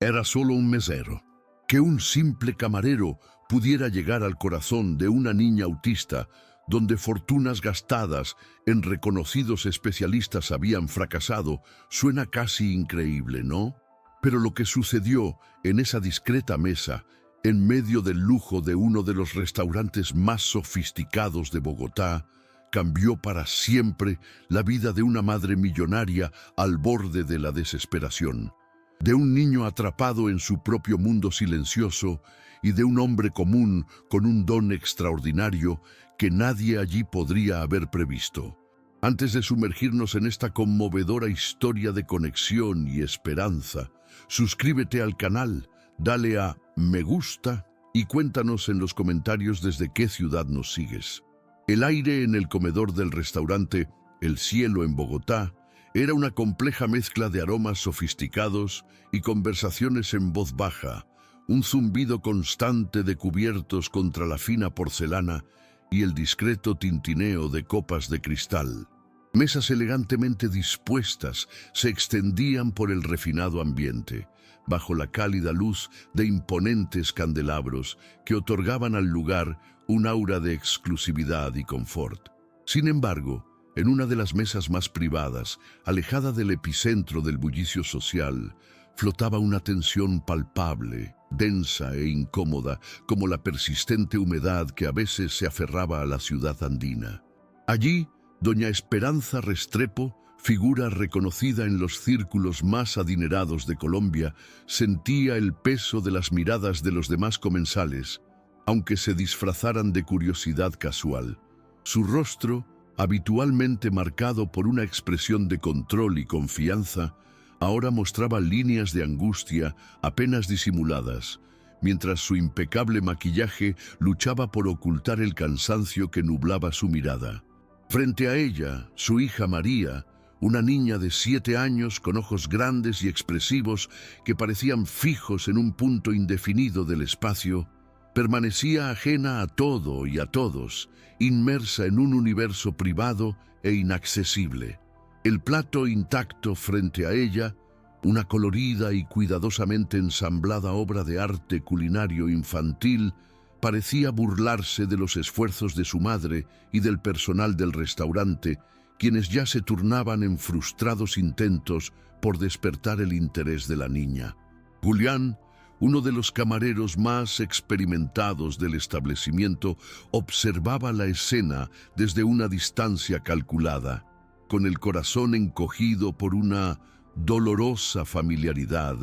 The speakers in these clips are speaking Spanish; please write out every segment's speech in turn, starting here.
Era solo un mesero. Que un simple camarero pudiera llegar al corazón de una niña autista, donde fortunas gastadas en reconocidos especialistas habían fracasado, suena casi increíble, ¿no? Pero lo que sucedió en esa discreta mesa, en medio del lujo de uno de los restaurantes más sofisticados de Bogotá, cambió para siempre la vida de una madre millonaria al borde de la desesperación, de un niño atrapado en su propio mundo silencioso y de un hombre común con un don extraordinario que nadie allí podría haber previsto. Antes de sumergirnos en esta conmovedora historia de conexión y esperanza, suscríbete al canal, dale a me gusta y cuéntanos en los comentarios desde qué ciudad nos sigues. El aire en el comedor del restaurante El Cielo en Bogotá era una compleja mezcla de aromas sofisticados y conversaciones en voz baja, un zumbido constante de cubiertos contra la fina porcelana y el discreto tintineo de copas de cristal. Mesas elegantemente dispuestas se extendían por el refinado ambiente, bajo la cálida luz de imponentes candelabros que otorgaban al lugar un aura de exclusividad y confort. Sin embargo, en una de las mesas más privadas, alejada del epicentro del bullicio social, flotaba una tensión palpable, densa e incómoda, como la persistente humedad que a veces se aferraba a la ciudad andina. Allí, doña Esperanza Restrepo, figura reconocida en los círculos más adinerados de Colombia, sentía el peso de las miradas de los demás comensales, aunque se disfrazaran de curiosidad casual. Su rostro, habitualmente marcado por una expresión de control y confianza, ahora mostraba líneas de angustia apenas disimuladas, mientras su impecable maquillaje luchaba por ocultar el cansancio que nublaba su mirada. Frente a ella, su hija María, una niña de 7 años con ojos grandes y expresivos que parecían fijos en un punto indefinido del espacio, permanecía ajena a todo y a todos, inmersa en un universo privado e inaccesible. El plato intacto frente a ella, una colorida y cuidadosamente ensamblada obra de arte culinario infantil, parecía burlarse de los esfuerzos de su madre y del personal del restaurante, quienes ya se turnaban en frustrados intentos por despertar el interés de la niña. Julián, uno de los camareros más experimentados del establecimiento, observaba la escena desde una distancia calculada, con el corazón encogido por una dolorosa familiaridad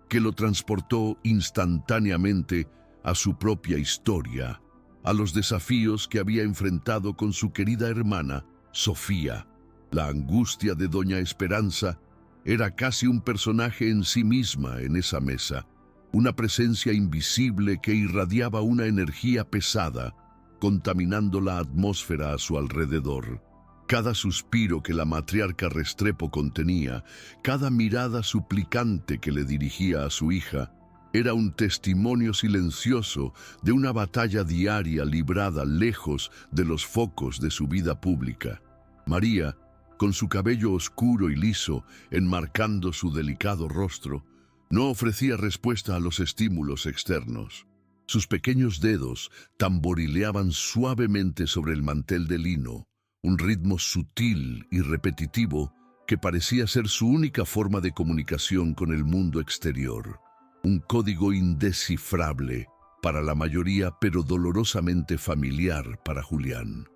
que lo transportó instantáneamente a su propia historia, a los desafíos que había enfrentado con su querida hermana, Sofía. La angustia de doña Esperanza era casi un personaje en sí misma en esa mesa, una presencia invisible que irradiaba una energía pesada, contaminando la atmósfera a su alrededor. Cada suspiro que la matriarca Restrepo contenía, cada mirada suplicante que le dirigía a su hija, era un testimonio silencioso de una batalla diaria librada lejos de los focos de su vida pública. María, con su cabello oscuro y liso, enmarcando su delicado rostro, no ofrecía respuesta a los estímulos externos. Sus pequeños dedos tamborileaban suavemente sobre el mantel de lino, un ritmo sutil y repetitivo que parecía ser su única forma de comunicación con el mundo exterior. Un código indescifrable para la mayoría, pero dolorosamente familiar para Julián.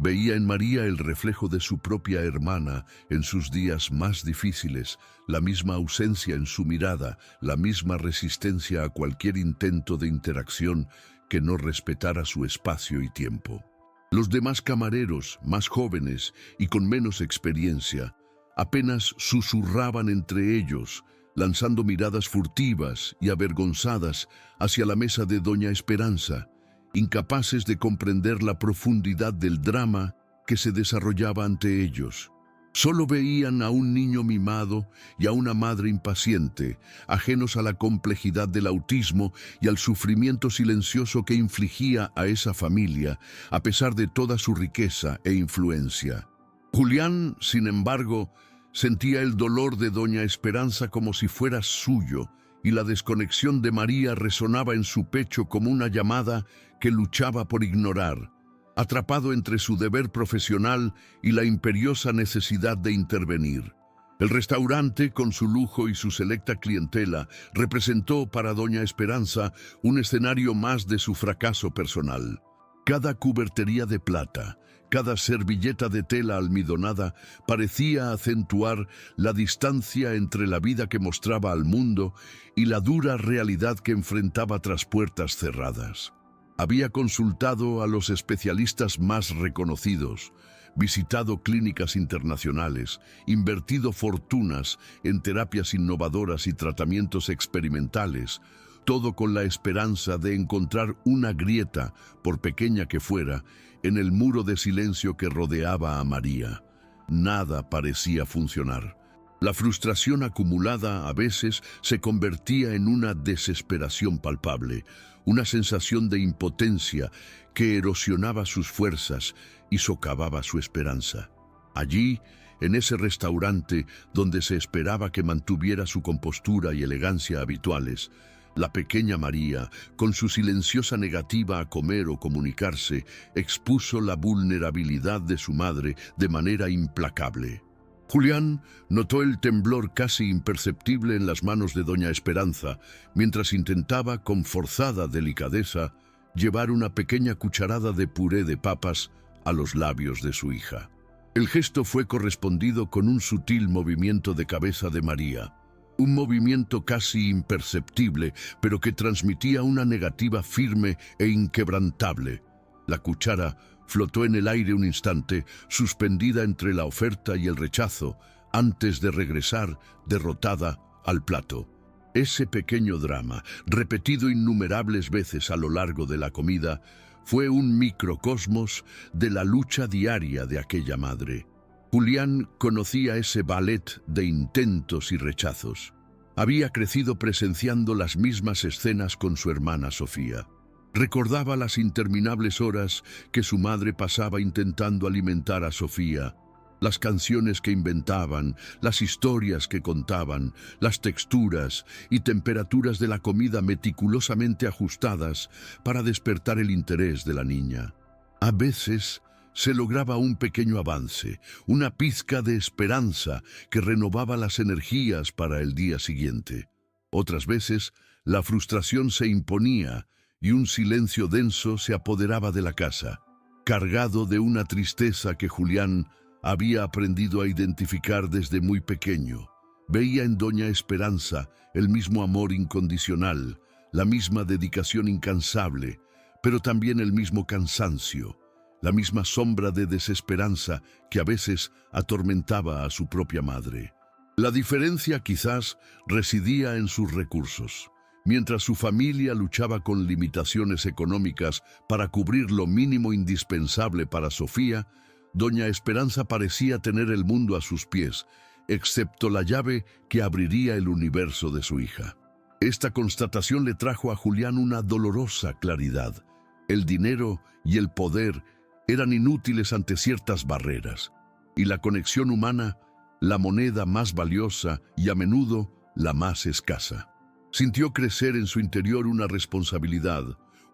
Veía en María el reflejo de su propia hermana en sus días más difíciles, la misma ausencia en su mirada, la misma resistencia a cualquier intento de interacción que no respetara su espacio y tiempo. Los demás camareros, más jóvenes y con menos experiencia, apenas susurraban entre ellos, lanzando miradas furtivas y avergonzadas hacia la mesa de doña Esperanza, incapaces de comprender la profundidad del drama que se desarrollaba ante ellos. Solo veían a un niño mimado y a una madre impaciente, ajenos a la complejidad del autismo y al sufrimiento silencioso que infligía a esa familia, a pesar de toda su riqueza e influencia. Julián, sin embargo, sentía el dolor de doña Esperanza como si fuera suyo y la desconexión de María resonaba en su pecho como una llamada que luchaba por ignorar, atrapado entre su deber profesional y la imperiosa necesidad de intervenir. El restaurante, con su lujo y su selecta clientela, representó para doña Esperanza un escenario más de su fracaso personal. Cada cubertería de plata, cada servilleta de tela almidonada parecía acentuar la distancia entre la vida que mostraba al mundo y la dura realidad que enfrentaba tras puertas cerradas. Había consultado a los especialistas más reconocidos, visitado clínicas internacionales, invertido fortunas en terapias innovadoras y tratamientos experimentales, todo con la esperanza de encontrar una grieta, por pequeña que fuera, en el muro de silencio que rodeaba a María. Nada parecía funcionar. La frustración acumulada a veces se convertía en una desesperación palpable, una sensación de impotencia que erosionaba sus fuerzas y socavaba su esperanza. Allí, en ese restaurante donde se esperaba que mantuviera su compostura y elegancia habituales, la pequeña María, con su silenciosa negativa a comer o comunicarse, expuso la vulnerabilidad de su madre de manera implacable. Julián notó el temblor casi imperceptible en las manos de doña Esperanza, mientras intentaba, con forzada delicadeza, llevar una pequeña cucharada de puré de papas a los labios de su hija. El gesto fue correspondido con un sutil movimiento de cabeza de María, un movimiento casi imperceptible, pero que transmitía una negativa firme e inquebrantable. La cuchara flotó en el aire un instante, suspendida entre la oferta y el rechazo, antes de regresar, derrotada, al plato. Ese pequeño drama, repetido innumerables veces a lo largo de la comida, fue un microcosmos de la lucha diaria de aquella madre. Julián conocía ese ballet de intentos y rechazos. Había crecido presenciando las mismas escenas con su hermana Sofía. Recordaba las interminables horas que su madre pasaba intentando alimentar a Sofía, las canciones que inventaban, las historias que contaban, las texturas y temperaturas de la comida meticulosamente ajustadas para despertar el interés de la niña. A veces se lograba un pequeño avance, una pizca de esperanza que renovaba las energías para el día siguiente. Otras veces, la frustración se imponía y un silencio denso se apoderaba de la casa, cargado de una tristeza que Julián había aprendido a identificar desde muy pequeño. Veía en doña Esperanza el mismo amor incondicional, la misma dedicación incansable, pero también el mismo cansancio, la misma sombra de desesperanza que a veces atormentaba a su propia madre. La diferencia quizás residía en sus recursos. Mientras su familia luchaba con limitaciones económicas para cubrir lo mínimo indispensable para Sofía, doña Esperanza parecía tener el mundo a sus pies, excepto la llave que abriría el universo de su hija. Esta constatación le trajo a Julián una dolorosa claridad. El dinero y el poder eran inútiles ante ciertas barreras, y la conexión humana, la moneda más valiosa y a menudo la más escasa. Sintió crecer en su interior una responsabilidad,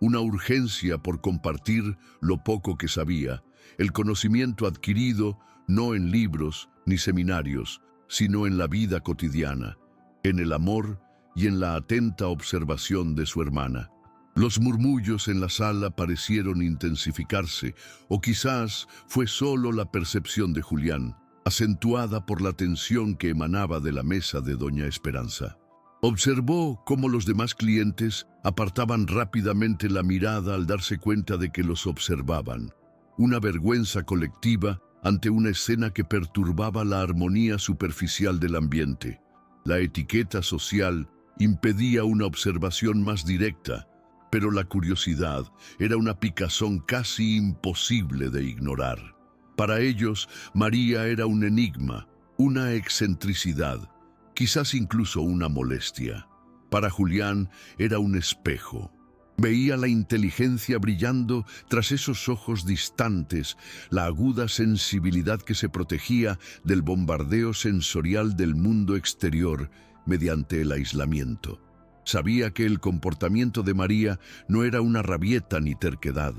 una urgencia por compartir lo poco que sabía, el conocimiento adquirido no en libros ni seminarios, sino en la vida cotidiana, en el amor y en la atenta observación de su hermana. Los murmullos en la sala parecieron intensificarse, o quizás fue solo la percepción de Julián, acentuada por la tensión que emanaba de la mesa de doña Esperanza. Observó cómo los demás clientes apartaban rápidamente la mirada al darse cuenta de que los observaban. Una vergüenza colectiva ante una escena que perturbaba la armonía superficial del ambiente. La etiqueta social impedía una observación más directa, pero la curiosidad era una picazón casi imposible de ignorar. Para ellos, María era un enigma, una excentricidad, quizás incluso una molestia. Para Julián era un espejo. Veía la inteligencia brillando tras esos ojos distantes, la aguda sensibilidad que se protegía del bombardeo sensorial del mundo exterior mediante el aislamiento. Sabía que el comportamiento de María no era una rabieta ni terquedad,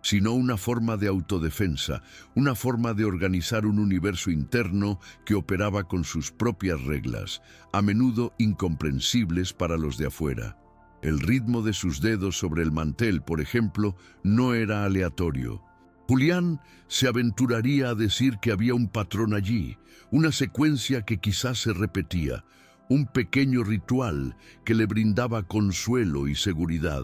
sino una forma de autodefensa, una forma de organizar un universo interno que operaba con sus propias reglas, a menudo incomprensibles para los de afuera. El ritmo de sus dedos sobre el mantel, por ejemplo, no era aleatorio. Julián se aventuraría a decir que había un patrón allí, una secuencia que quizás se repetía, un pequeño ritual que le brindaba consuelo y seguridad.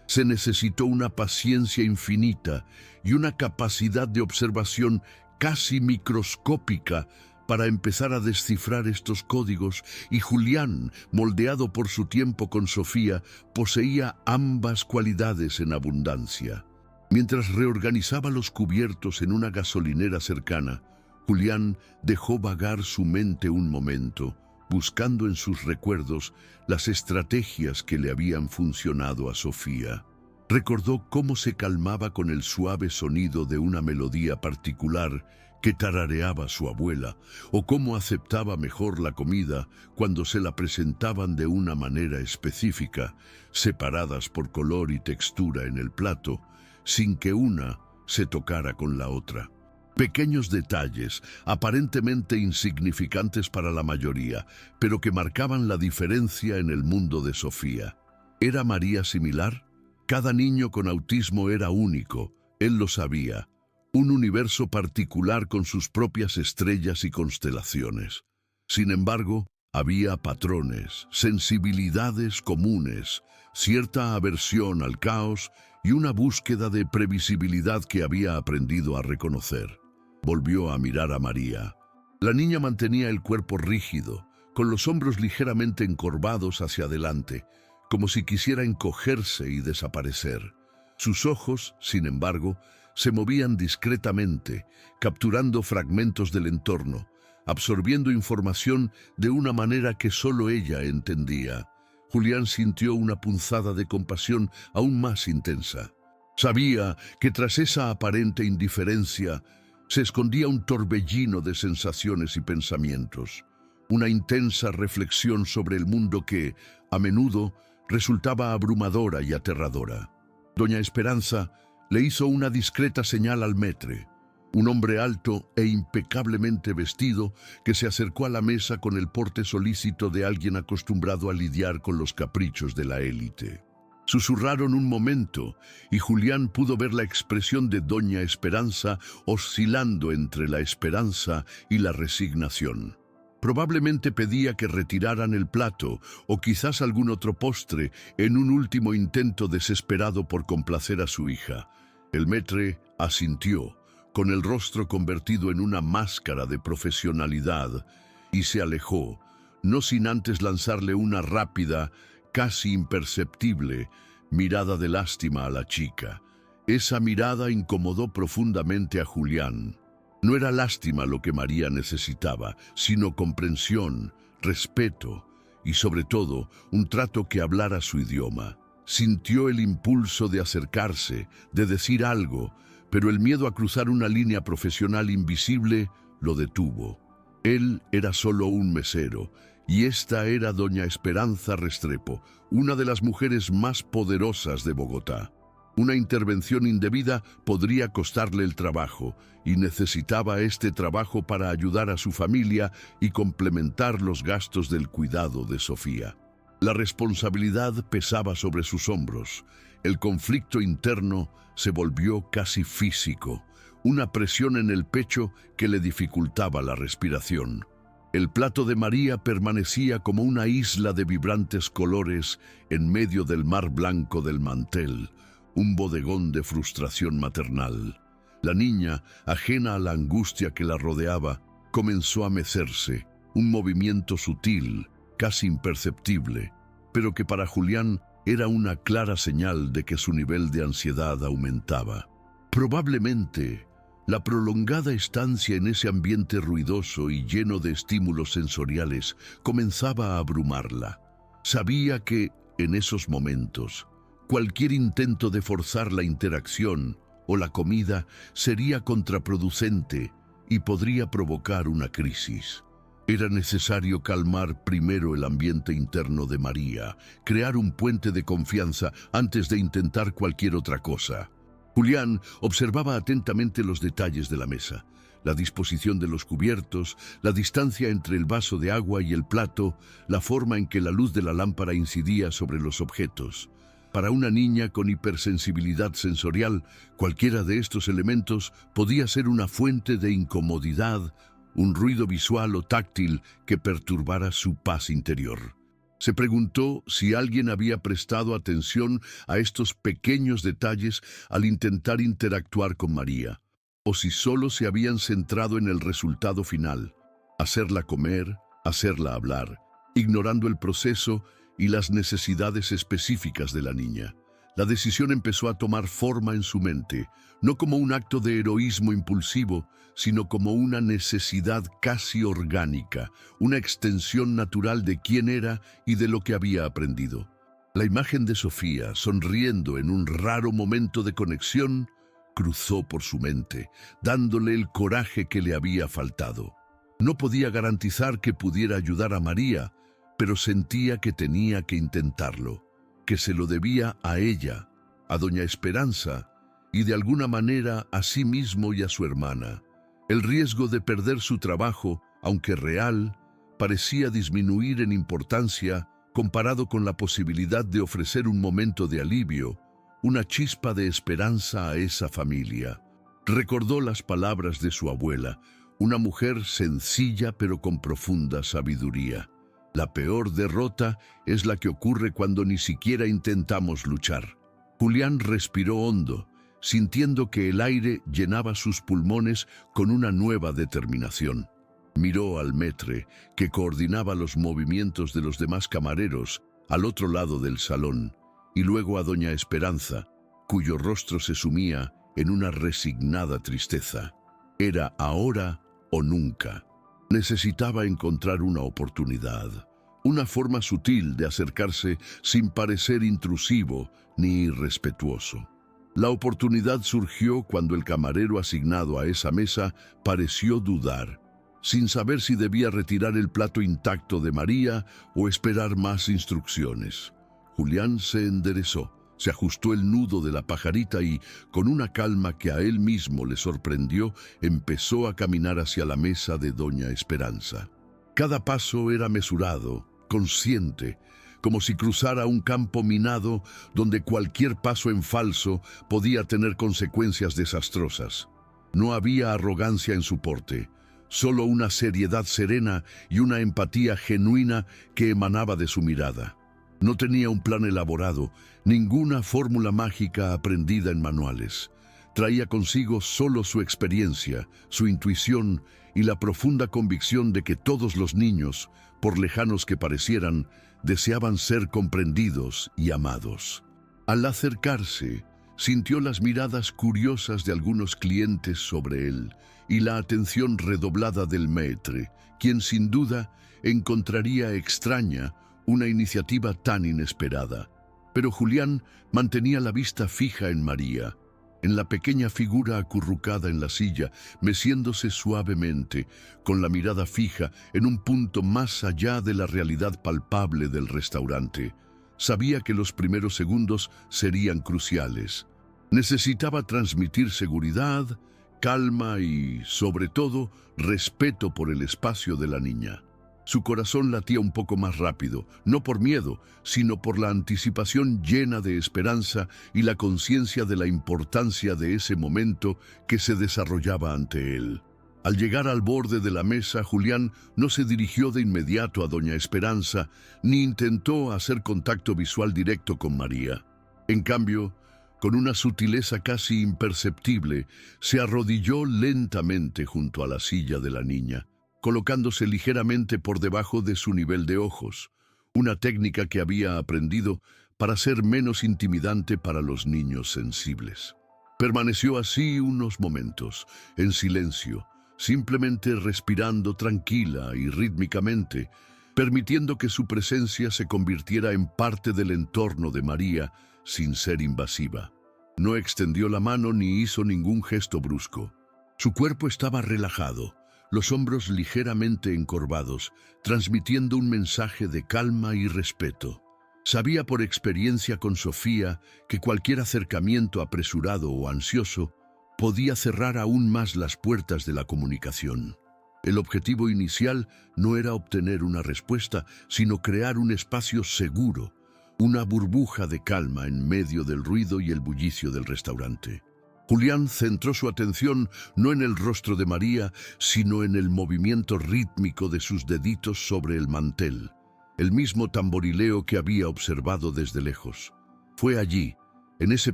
Se necesitó una paciencia infinita y una capacidad de observación casi microscópica para empezar a descifrar estos códigos, y Julián, moldeado por su tiempo con Sofía, poseía ambas cualidades en abundancia. Mientras reorganizaba los cubiertos en una gasolinera cercana, Julián dejó vagar su mente un momento, buscando en sus recuerdos las estrategias que le habían funcionado a Sofía. Recordó cómo se calmaba con el suave sonido de una melodía particular que tarareaba su abuela, o cómo aceptaba mejor la comida cuando se la presentaban de una manera específica, separadas por color y textura en el plato, sin que una se tocara con la otra. Pequeños detalles, aparentemente insignificantes para la mayoría, pero que marcaban la diferencia en el mundo de Sofía. ¿Era María similar? Cada niño con autismo era único, él lo sabía. Un universo particular con sus propias estrellas y constelaciones. Sin embargo, había patrones, sensibilidades comunes, cierta aversión al caos y una búsqueda de previsibilidad que había aprendido a reconocer. Volvió a mirar a María. La niña mantenía el cuerpo rígido, con los hombros ligeramente encorvados hacia adelante, como si quisiera encogerse y desaparecer. Sus ojos, sin embargo, se movían discretamente, capturando fragmentos del entorno, absorbiendo información de una manera que solo ella entendía. Julián sintió una punzada de compasión aún más intensa. Sabía que tras esa aparente indiferencia se escondía un torbellino de sensaciones y pensamientos, una intensa reflexión sobre el mundo que, a menudo, resultaba abrumadora y aterradora. Doña Esperanza le hizo una discreta señal al maître, un hombre alto e impecablemente vestido que se acercó a la mesa con el porte solícito de alguien acostumbrado a lidiar con los caprichos de la élite. Susurraron un momento y Julián pudo ver la expresión de Doña Esperanza oscilando entre la esperanza y la resignación. Probablemente pedía que retiraran el plato o quizás algún otro postre en un último intento desesperado por complacer a su hija. El maître asintió, con el rostro convertido en una máscara de profesionalidad, y se alejó, no sin antes lanzarle una rápida, casi imperceptible, mirada de lástima a la chica. Esa mirada incomodó profundamente a Julián. No era lástima lo que María necesitaba, sino comprensión, respeto y, sobre todo, un trato que hablara su idioma. Sintió el impulso de acercarse, de decir algo, pero el miedo a cruzar una línea profesional invisible lo detuvo. Él era solo un mesero, y esta era doña Esperanza Restrepo, una de las mujeres más poderosas de Bogotá. Una intervención indebida podría costarle el trabajo, y necesitaba este trabajo para ayudar a su familia y complementar los gastos del cuidado de Sofía. La responsabilidad pesaba sobre sus hombros. El conflicto interno se volvió casi físico, una presión en el pecho que le dificultaba la respiración. El plato de María permanecía como una isla de vibrantes colores en medio del mar blanco del mantel, un bodegón de frustración maternal. La niña, ajena a la angustia que la rodeaba, comenzó a mecerse, un movimiento sutil, casi imperceptible, pero que para Julián era una clara señal de que su nivel de ansiedad aumentaba. Probablemente, la prolongada estancia en ese ambiente ruidoso y lleno de estímulos sensoriales comenzaba a abrumarla. Sabía que, en esos momentos, cualquier intento de forzar la interacción o la comida sería contraproducente y podría provocar una crisis. Era necesario calmar primero el ambiente interno de María, crear un puente de confianza antes de intentar cualquier otra cosa. Julián observaba atentamente los detalles de la mesa, la disposición de los cubiertos, la distancia entre el vaso de agua y el plato, la forma en que la luz de la lámpara incidía sobre los objetos. Para una niña con hipersensibilidad sensorial, cualquiera de estos elementos podía ser una fuente de incomodidad, un ruido visual o táctil que perturbara su paz interior. Se preguntó si alguien había prestado atención a estos pequeños detalles al intentar interactuar con María, o si solo se habían centrado en el resultado final, hacerla comer, hacerla hablar, ignorando el proceso y las necesidades específicas de la niña. La decisión empezó a tomar forma en su mente, no como un acto de heroísmo impulsivo, sino como una necesidad casi orgánica, una extensión natural de quién era y de lo que había aprendido. La imagen de Sofía, sonriendo en un raro momento de conexión, cruzó por su mente, dándole el coraje que le había faltado. No podía garantizar que pudiera ayudar a María, pero sentía que tenía que intentarlo, que se lo debía a ella, a doña Esperanza, y de alguna manera a sí mismo y a su hermana. El riesgo de perder su trabajo, aunque real, parecía disminuir en importancia comparado con la posibilidad de ofrecer un momento de alivio, una chispa de esperanza a esa familia. Recordó las palabras de su abuela, una mujer sencilla pero con profunda sabiduría. La peor derrota es la que ocurre cuando ni siquiera intentamos luchar. Julián respiró hondo, sintiendo que el aire llenaba sus pulmones con una nueva determinación. Miró al maître, que coordinaba los movimientos de los demás camareros al otro lado del salón, y luego a doña Esperanza, cuyo rostro se sumía en una resignada tristeza. Era ahora o nunca. Necesitaba encontrar una oportunidad, una forma sutil de acercarse sin parecer intrusivo ni irrespetuoso. La oportunidad surgió cuando el camarero asignado a esa mesa pareció dudar, sin saber si debía retirar el plato intacto de María o esperar más instrucciones. Julián se enderezó, se ajustó el nudo de la pajarita y, con una calma que a él mismo le sorprendió, empezó a caminar hacia la mesa de doña Esperanza. Cada paso era mesurado, consciente, como si cruzara un campo minado donde cualquier paso en falso podía tener consecuencias desastrosas. No había arrogancia en su porte, solo una seriedad serena y una empatía genuina que emanaba de su mirada. No tenía un plan elaborado, ninguna fórmula mágica aprendida en manuales. Traía consigo solo su experiencia, su intuición y la profunda convicción de que todos los niños, por lejanos que parecieran, deseaban ser comprendidos y amados. Al acercarse, sintió las miradas curiosas de algunos clientes sobre él y la atención redoblada del maître, quien sin duda encontraría extraña una iniciativa tan inesperada. Pero Julián mantenía la vista fija en María, en la pequeña figura acurrucada en la silla, meciéndose suavemente, con la mirada fija en un punto más allá de la realidad palpable del restaurante. Sabía que los primeros segundos serían cruciales. Necesitaba transmitir seguridad, calma y, sobre todo, respeto por el espacio de la niña. Su corazón latía un poco más rápido, no por miedo, sino por la anticipación llena de esperanza y la conciencia de la importancia de ese momento que se desarrollaba ante él. Al llegar al borde de la mesa, Julián no se dirigió de inmediato a doña Esperanza, ni intentó hacer contacto visual directo con María. En cambio, con una sutileza casi imperceptible, se arrodilló lentamente junto a la silla de la niña, colocándose ligeramente por debajo de su nivel de ojos, una técnica que había aprendido para ser menos intimidante para los niños sensibles. Permaneció así unos momentos, en silencio, simplemente respirando tranquila y rítmicamente, permitiendo que su presencia se convirtiera en parte del entorno de María sin ser invasiva. No extendió la mano ni hizo ningún gesto brusco. Su cuerpo estaba relajado, los hombros ligeramente encorvados, transmitiendo un mensaje de calma y respeto. Sabía por experiencia con Sofía que cualquier acercamiento apresurado o ansioso podía cerrar aún más las puertas de la comunicación. El objetivo inicial no era obtener una respuesta, sino crear un espacio seguro, una burbuja de calma en medio del ruido y el bullicio del restaurante. Julián centró su atención no en el rostro de María, sino en el movimiento rítmico de sus deditos sobre el mantel, el mismo tamborileo que había observado desde lejos. Fue allí, en ese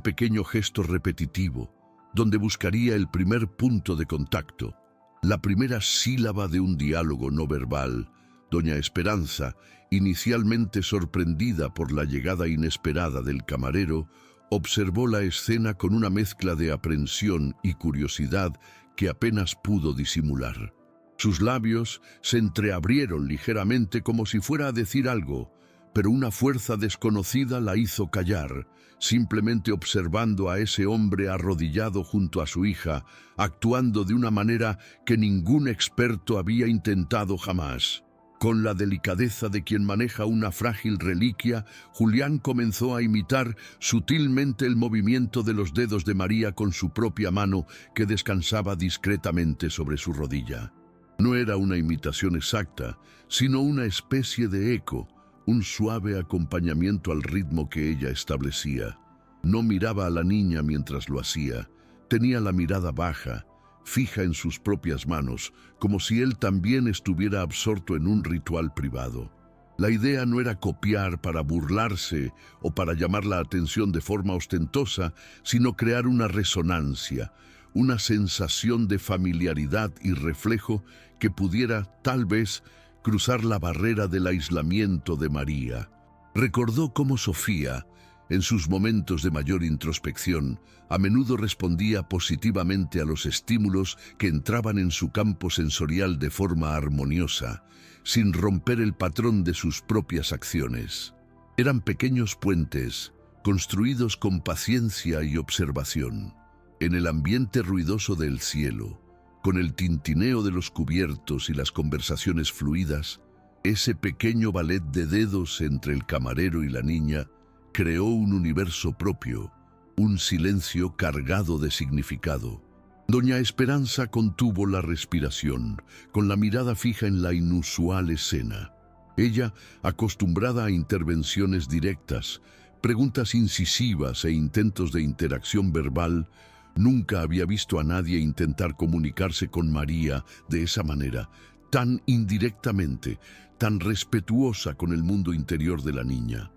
pequeño gesto repetitivo, donde buscaría el primer punto de contacto, la primera sílaba de un diálogo no verbal. Doña Esperanza, inicialmente sorprendida por la llegada inesperada del camarero, observó la escena con una mezcla de aprensión y curiosidad que apenas pudo disimular. Sus labios se entreabrieron ligeramente como si fuera a decir algo, pero una fuerza desconocida la hizo callar, simplemente observando a ese hombre arrodillado junto a su hija, actuando de una manera que ningún experto había intentado jamás. Con la delicadeza de quien maneja una frágil reliquia, Julián comenzó a imitar sutilmente el movimiento de los dedos de María con su propia mano que descansaba discretamente sobre su rodilla. No era una imitación exacta, sino una especie de eco, un suave acompañamiento al ritmo que ella establecía. No miraba a la niña mientras lo hacía, tenía la mirada baja, fija en sus propias manos, como si él también estuviera absorto en un ritual privado. La idea no era copiar para burlarse o para llamar la atención de forma ostentosa, sino crear una resonancia, una sensación de familiaridad y reflejo que pudiera, tal vez, cruzar la barrera del aislamiento de María. Recordó cómo Sofía, en sus momentos de mayor introspección, a menudo respondía positivamente a los estímulos que entraban en su campo sensorial de forma armoniosa, sin romper el patrón de sus propias acciones. Eran pequeños puentes, construidos con paciencia y observación. En el ambiente ruidoso del cielo, con el tintineo de los cubiertos y las conversaciones fluidas, ese pequeño ballet de dedos entre el camarero y la niña creó un universo propio, un silencio cargado de significado. Doña Esperanza contuvo la respiración, con la mirada fija en la inusual escena. Ella, acostumbrada a intervenciones directas, preguntas incisivas e intentos de interacción verbal, nunca había visto a nadie intentar comunicarse con María de esa manera, tan indirectamente, tan respetuosa con el mundo interior de la niña.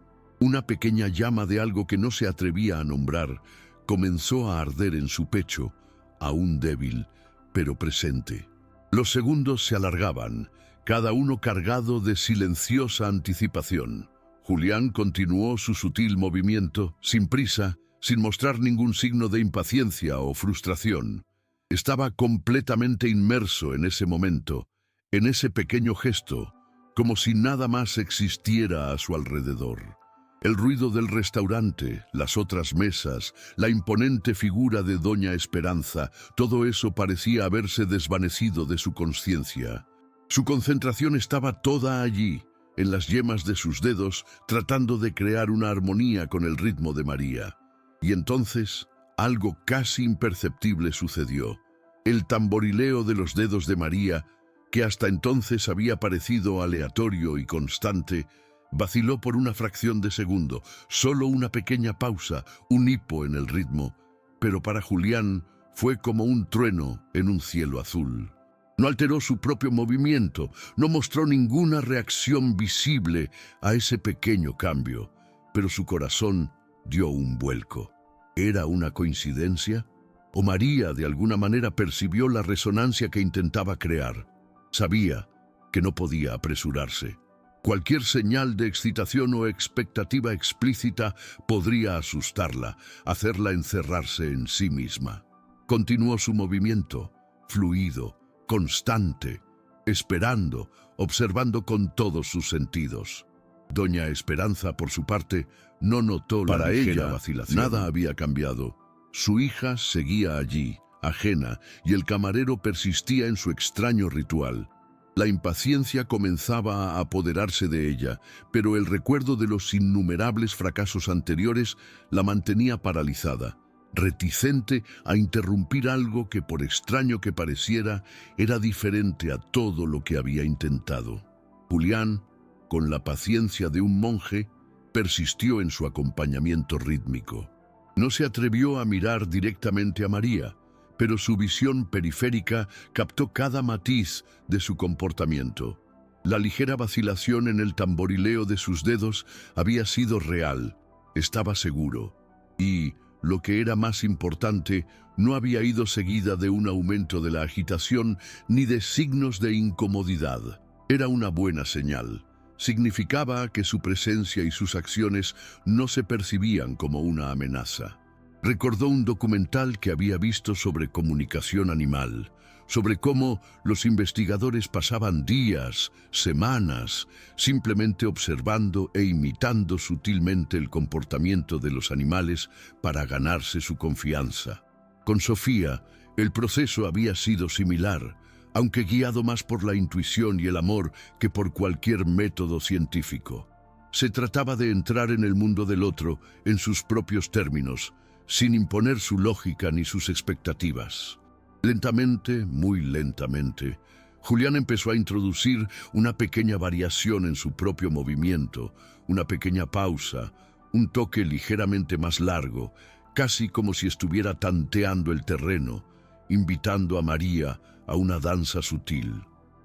Una pequeña llama de algo que no se atrevía a nombrar comenzó a arder en su pecho, aún débil, pero presente. Los segundos se alargaban, cada uno cargado de silenciosa anticipación. Julián continuó su sutil movimiento, sin prisa, sin mostrar ningún signo de impaciencia o frustración. Estaba completamente inmerso en ese momento, en ese pequeño gesto, como si nada más existiera a su alrededor. El ruido del restaurante, las otras mesas, la imponente figura de Doña Esperanza, todo eso parecía haberse desvanecido de su conciencia. Su concentración estaba toda allí, en las yemas de sus dedos, tratando de crear una armonía con el ritmo de María. Y entonces, algo casi imperceptible sucedió. El tamborileo de los dedos de María, que hasta entonces había parecido aleatorio y constante, vaciló por una fracción de segundo, solo una pequeña pausa, un hipo en el ritmo, pero para Julián fue como un trueno en un cielo azul. No alteró su propio movimiento, no mostró ninguna reacción visible a ese pequeño cambio, pero su corazón dio un vuelco. ¿Era una coincidencia? ¿O María de alguna manera percibió la resonancia que intentaba crear? Sabía que no podía apresurarse. Cualquier señal de excitación o expectativa explícita podría asustarla, hacerla encerrarse en sí misma. Continuó su movimiento, fluido, constante, esperando, observando con todos sus sentidos. Doña Esperanza, por su parte, no notó la ligera vacilación. Nada había cambiado. Su hija seguía allí, ajena, y el camarero persistía en su extraño ritual. La impaciencia comenzaba a apoderarse de ella, pero el recuerdo de los innumerables fracasos anteriores la mantenía paralizada, reticente a interrumpir algo que, por extraño que pareciera, era diferente a todo lo que había intentado. Julián, con la paciencia de un monje, persistió en su acompañamiento rítmico. No se atrevió a mirar directamente a María, pero su visión periférica captó cada matiz de su comportamiento. La ligera vacilación en el tamborileo de sus dedos había sido real, estaba seguro, y, lo que era más importante, no había ido seguida de un aumento de la agitación ni de signos de incomodidad. Era una buena señal. Significaba que su presencia y sus acciones no se percibían como una amenaza. Recordó un documental que había visto sobre comunicación animal, sobre cómo los investigadores pasaban días, semanas, simplemente observando e imitando sutilmente el comportamiento de los animales para ganarse su confianza. Con Sofía, el proceso había sido similar, aunque guiado más por la intuición y el amor que por cualquier método científico. Se trataba de entrar en el mundo del otro en sus propios términos, sin imponer su lógica ni sus expectativas. Lentamente, muy lentamente, Julián empezó a introducir una pequeña variación en su propio movimiento, una pequeña pausa, un toque ligeramente más largo, casi como si estuviera tanteando el terreno, invitando a María a una danza sutil.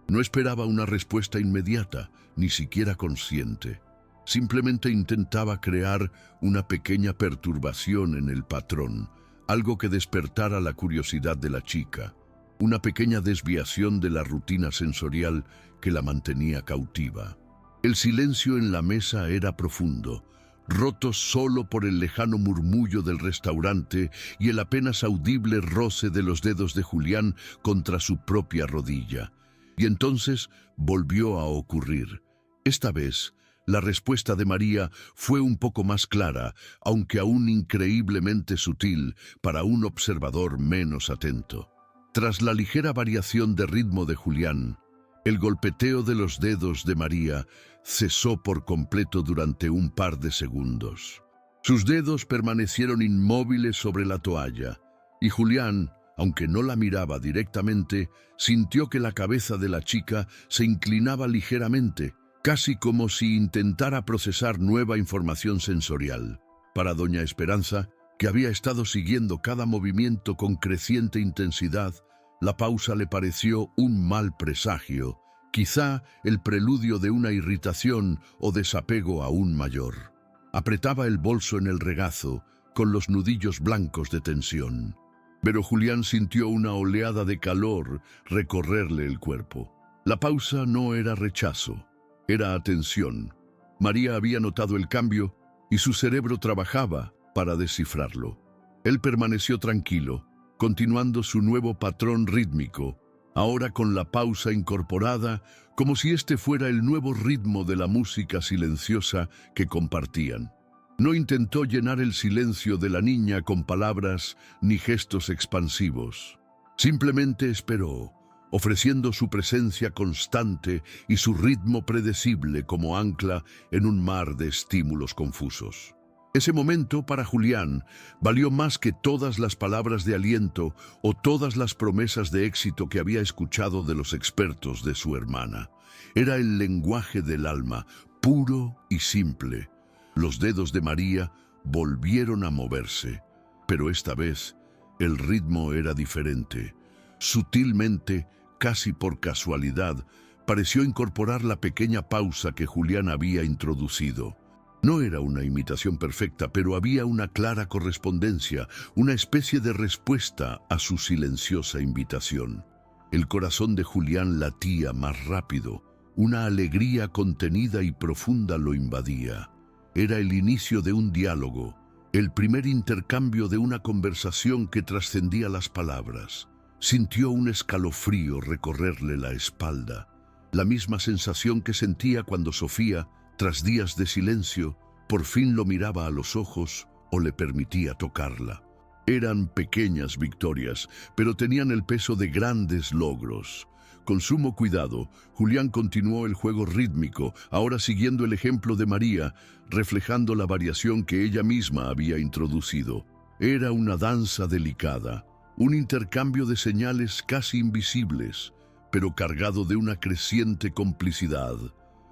No esperaba una respuesta inmediata, ni siquiera consciente. Simplemente intentaba crear una pequeña perturbación en el patrón, algo que despertara la curiosidad de la chica, una pequeña desviación de la rutina sensorial que la mantenía cautiva. El silencio en la mesa era profundo, roto solo por el lejano murmullo del restaurante y el apenas audible roce de los dedos de Julián contra su propia rodilla. Y entonces volvió a ocurrir. Esta vez, la respuesta de María fue un poco más clara, aunque aún increíblemente sutil para un observador menos atento. Tras la ligera variación de ritmo de Julián, el golpeteo de los dedos de María cesó por completo durante un par de segundos. Sus dedos permanecieron inmóviles sobre la toalla, y Julián, aunque no la miraba directamente, sintió que la cabeza de la chica se inclinaba ligeramente, casi como si intentara procesar nueva información sensorial. Para doña Esperanza, que había estado siguiendo cada movimiento con creciente intensidad, la pausa le pareció un mal presagio, quizá el preludio de una irritación o desapego aún mayor. Apretaba el bolso en el regazo, con los nudillos blancos de tensión. Pero Julián sintió una oleada de calor recorrerle el cuerpo. La pausa no era rechazo, era atención. María había notado el cambio y su cerebro trabajaba para descifrarlo. Él permaneció tranquilo, continuando su nuevo patrón rítmico, ahora con la pausa incorporada, como si este fuera el nuevo ritmo de la música silenciosa que compartían. No intentó llenar el silencio de la niña con palabras ni gestos expansivos. Simplemente esperó, ofreciendo su presencia constante y su ritmo predecible como ancla en un mar de estímulos confusos. Ese momento, para Julián, valió más que todas las palabras de aliento o todas las promesas de éxito que había escuchado de los expertos de su hermana. Era el lenguaje del alma, puro y simple. Los dedos de María volvieron a moverse, pero esta vez el ritmo era diferente. Sutilmente, casi por casualidad, pareció incorporar la pequeña pausa que Julián había introducido. No era una imitación perfecta, pero había una clara correspondencia, una especie de respuesta a su silenciosa invitación. El corazón de Julián latía más rápido, una alegría contenida y profunda lo invadía. Era el inicio de un diálogo, el primer intercambio de una conversación que trascendía las palabras. Sintió un escalofrío recorrerle la espalda, la misma sensación que sentía cuando Sofía, tras días de silencio, por fin lo miraba a los ojos o le permitía tocarla. Eran pequeñas victorias, pero tenían el peso de grandes logros. Con sumo cuidado, Julián continuó el juego rítmico, ahora siguiendo el ejemplo de María, reflejando la variación que ella misma había introducido. Era una danza delicada, un intercambio de señales casi invisibles, pero cargado de una creciente complicidad.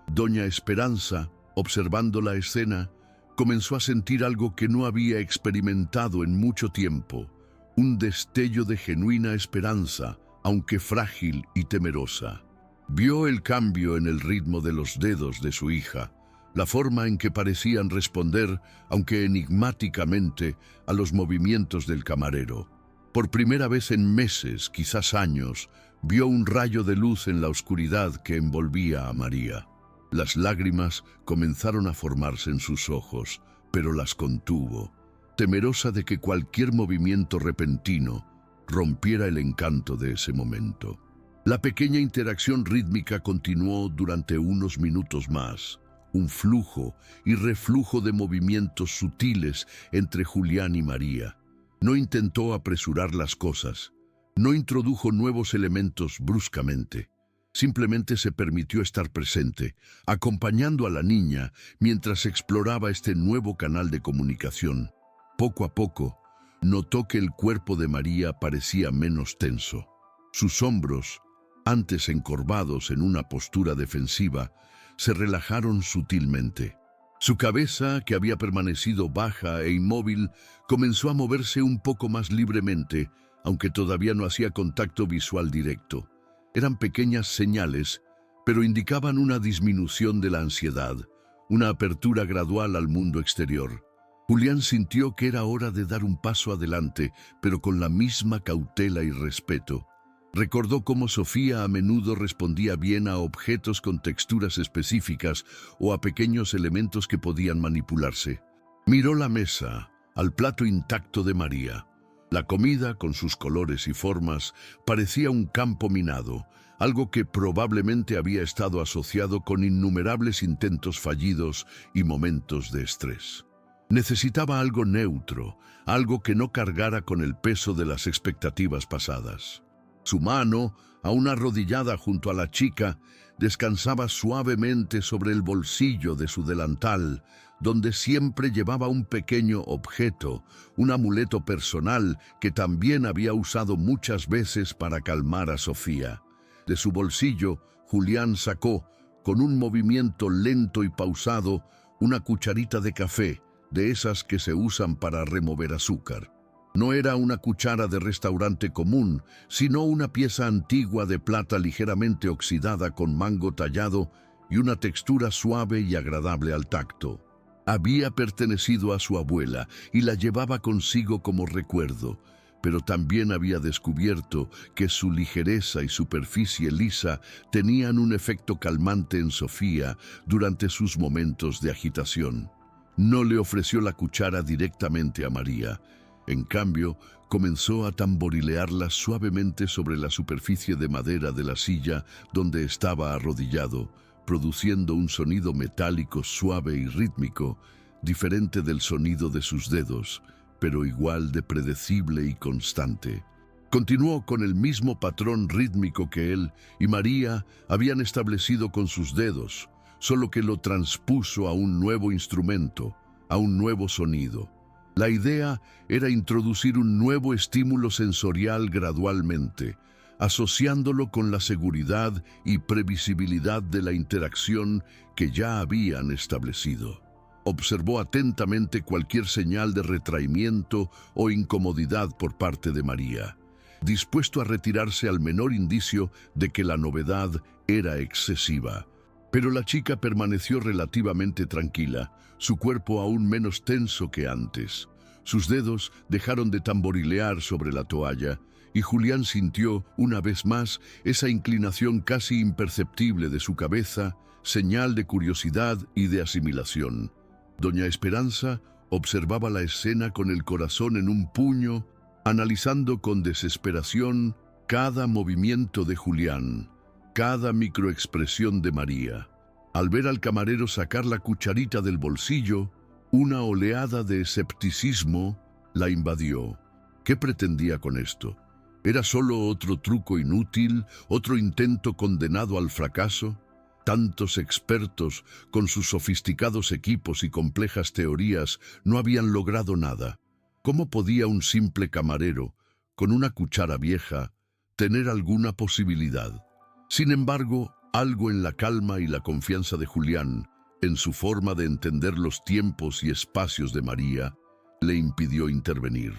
Doña Esperanza, observando la escena, comenzó a sentir algo que no había experimentado en mucho tiempo, un destello de genuina esperanza, aunque frágil y temerosa. Vio el cambio en el ritmo de los dedos de su hija, la forma en que parecían responder, aunque enigmáticamente, a los movimientos del camarero. Por primera vez en meses, quizás años, vio un rayo de luz en la oscuridad que envolvía a María. Las lágrimas comenzaron a formarse en sus ojos, pero las contuvo, temerosa de que cualquier movimiento repentino rompiera el encanto de ese momento. La pequeña interacción rítmica continuó durante unos minutos más, un flujo y reflujo de movimientos sutiles entre Julián y María. No intentó apresurar las cosas, no introdujo nuevos elementos bruscamente. Simplemente se permitió estar presente, acompañando a la niña mientras exploraba este nuevo canal de comunicación. Poco a poco, notó que el cuerpo de María parecía menos tenso. Sus hombros, antes encorvados en una postura defensiva, se relajaron sutilmente. Su cabeza, que había permanecido baja e inmóvil, comenzó a moverse un poco más libremente, aunque todavía no hacía contacto visual directo. Eran pequeñas señales, pero indicaban una disminución de la ansiedad, una apertura gradual al mundo exterior. Julián sintió que era hora de dar un paso adelante, pero con la misma cautela y respeto. Recordó cómo Sofía a menudo respondía bien a objetos con texturas específicas o a pequeños elementos que podían manipularse. Miró la mesa, al plato intacto de María. La comida, con sus colores y formas, parecía un campo minado, algo que probablemente había estado asociado con innumerables intentos fallidos y momentos de estrés. Necesitaba algo neutro, algo que no cargara con el peso de las expectativas pasadas. Su mano, aún arrodillada junto a la chica, descansaba suavemente sobre el bolsillo de su delantal, donde siempre llevaba un pequeño objeto, un amuleto personal que también había usado muchas veces para calmar a Sofía. De su bolsillo, Julián sacó, con un movimiento lento y pausado, una cucharita de café, de esas que se usan para remover azúcar. No era una cuchara de restaurante común, sino una pieza antigua de plata ligeramente oxidada con mango tallado y una textura suave y agradable al tacto. Había pertenecido a su abuela y la llevaba consigo como recuerdo, pero también había descubierto que su ligereza y superficie lisa tenían un efecto calmante en Sofía durante sus momentos de agitación. No le ofreció la cuchara directamente a María. En cambio, comenzó a tamborilearla suavemente sobre la superficie de madera de la silla donde estaba arrodillado, produciendo un sonido metálico suave y rítmico, diferente del sonido de sus dedos, pero igual de predecible y constante. Continuó con el mismo patrón rítmico que él y María habían establecido con sus dedos, solo que lo transpuso a un nuevo instrumento, a un nuevo sonido. La idea era introducir un nuevo estímulo sensorial gradualmente, asociándolo con la seguridad y previsibilidad de la interacción que ya habían establecido. Observó atentamente cualquier señal de retraimiento o incomodidad por parte de María, dispuesto a retirarse al menor indicio de que la novedad era excesiva. Pero la chica permaneció relativamente tranquila, su cuerpo aún menos tenso que antes. Sus dedos dejaron de tamborilear sobre la toalla y Julián sintió, una vez más, esa inclinación casi imperceptible de su cabeza, señal de curiosidad y de asimilación. Doña Esperanza observaba la escena con el corazón en un puño, analizando con desesperación cada movimiento de Julián, cada microexpresión de María. Al ver al camarero sacar la cucharita del bolsillo, una oleada de escepticismo la invadió. ¿Qué pretendía con esto? ¿Era solo otro truco inútil, otro intento condenado al fracaso? Tantos expertos, con sus sofisticados equipos y complejas teorías, no habían logrado nada. ¿Cómo podía un simple camarero, con una cuchara vieja, tener alguna posibilidad? Sin embargo, algo en la calma y la confianza de Julián, en su forma de entender los tiempos y espacios de María, le impidió intervenir.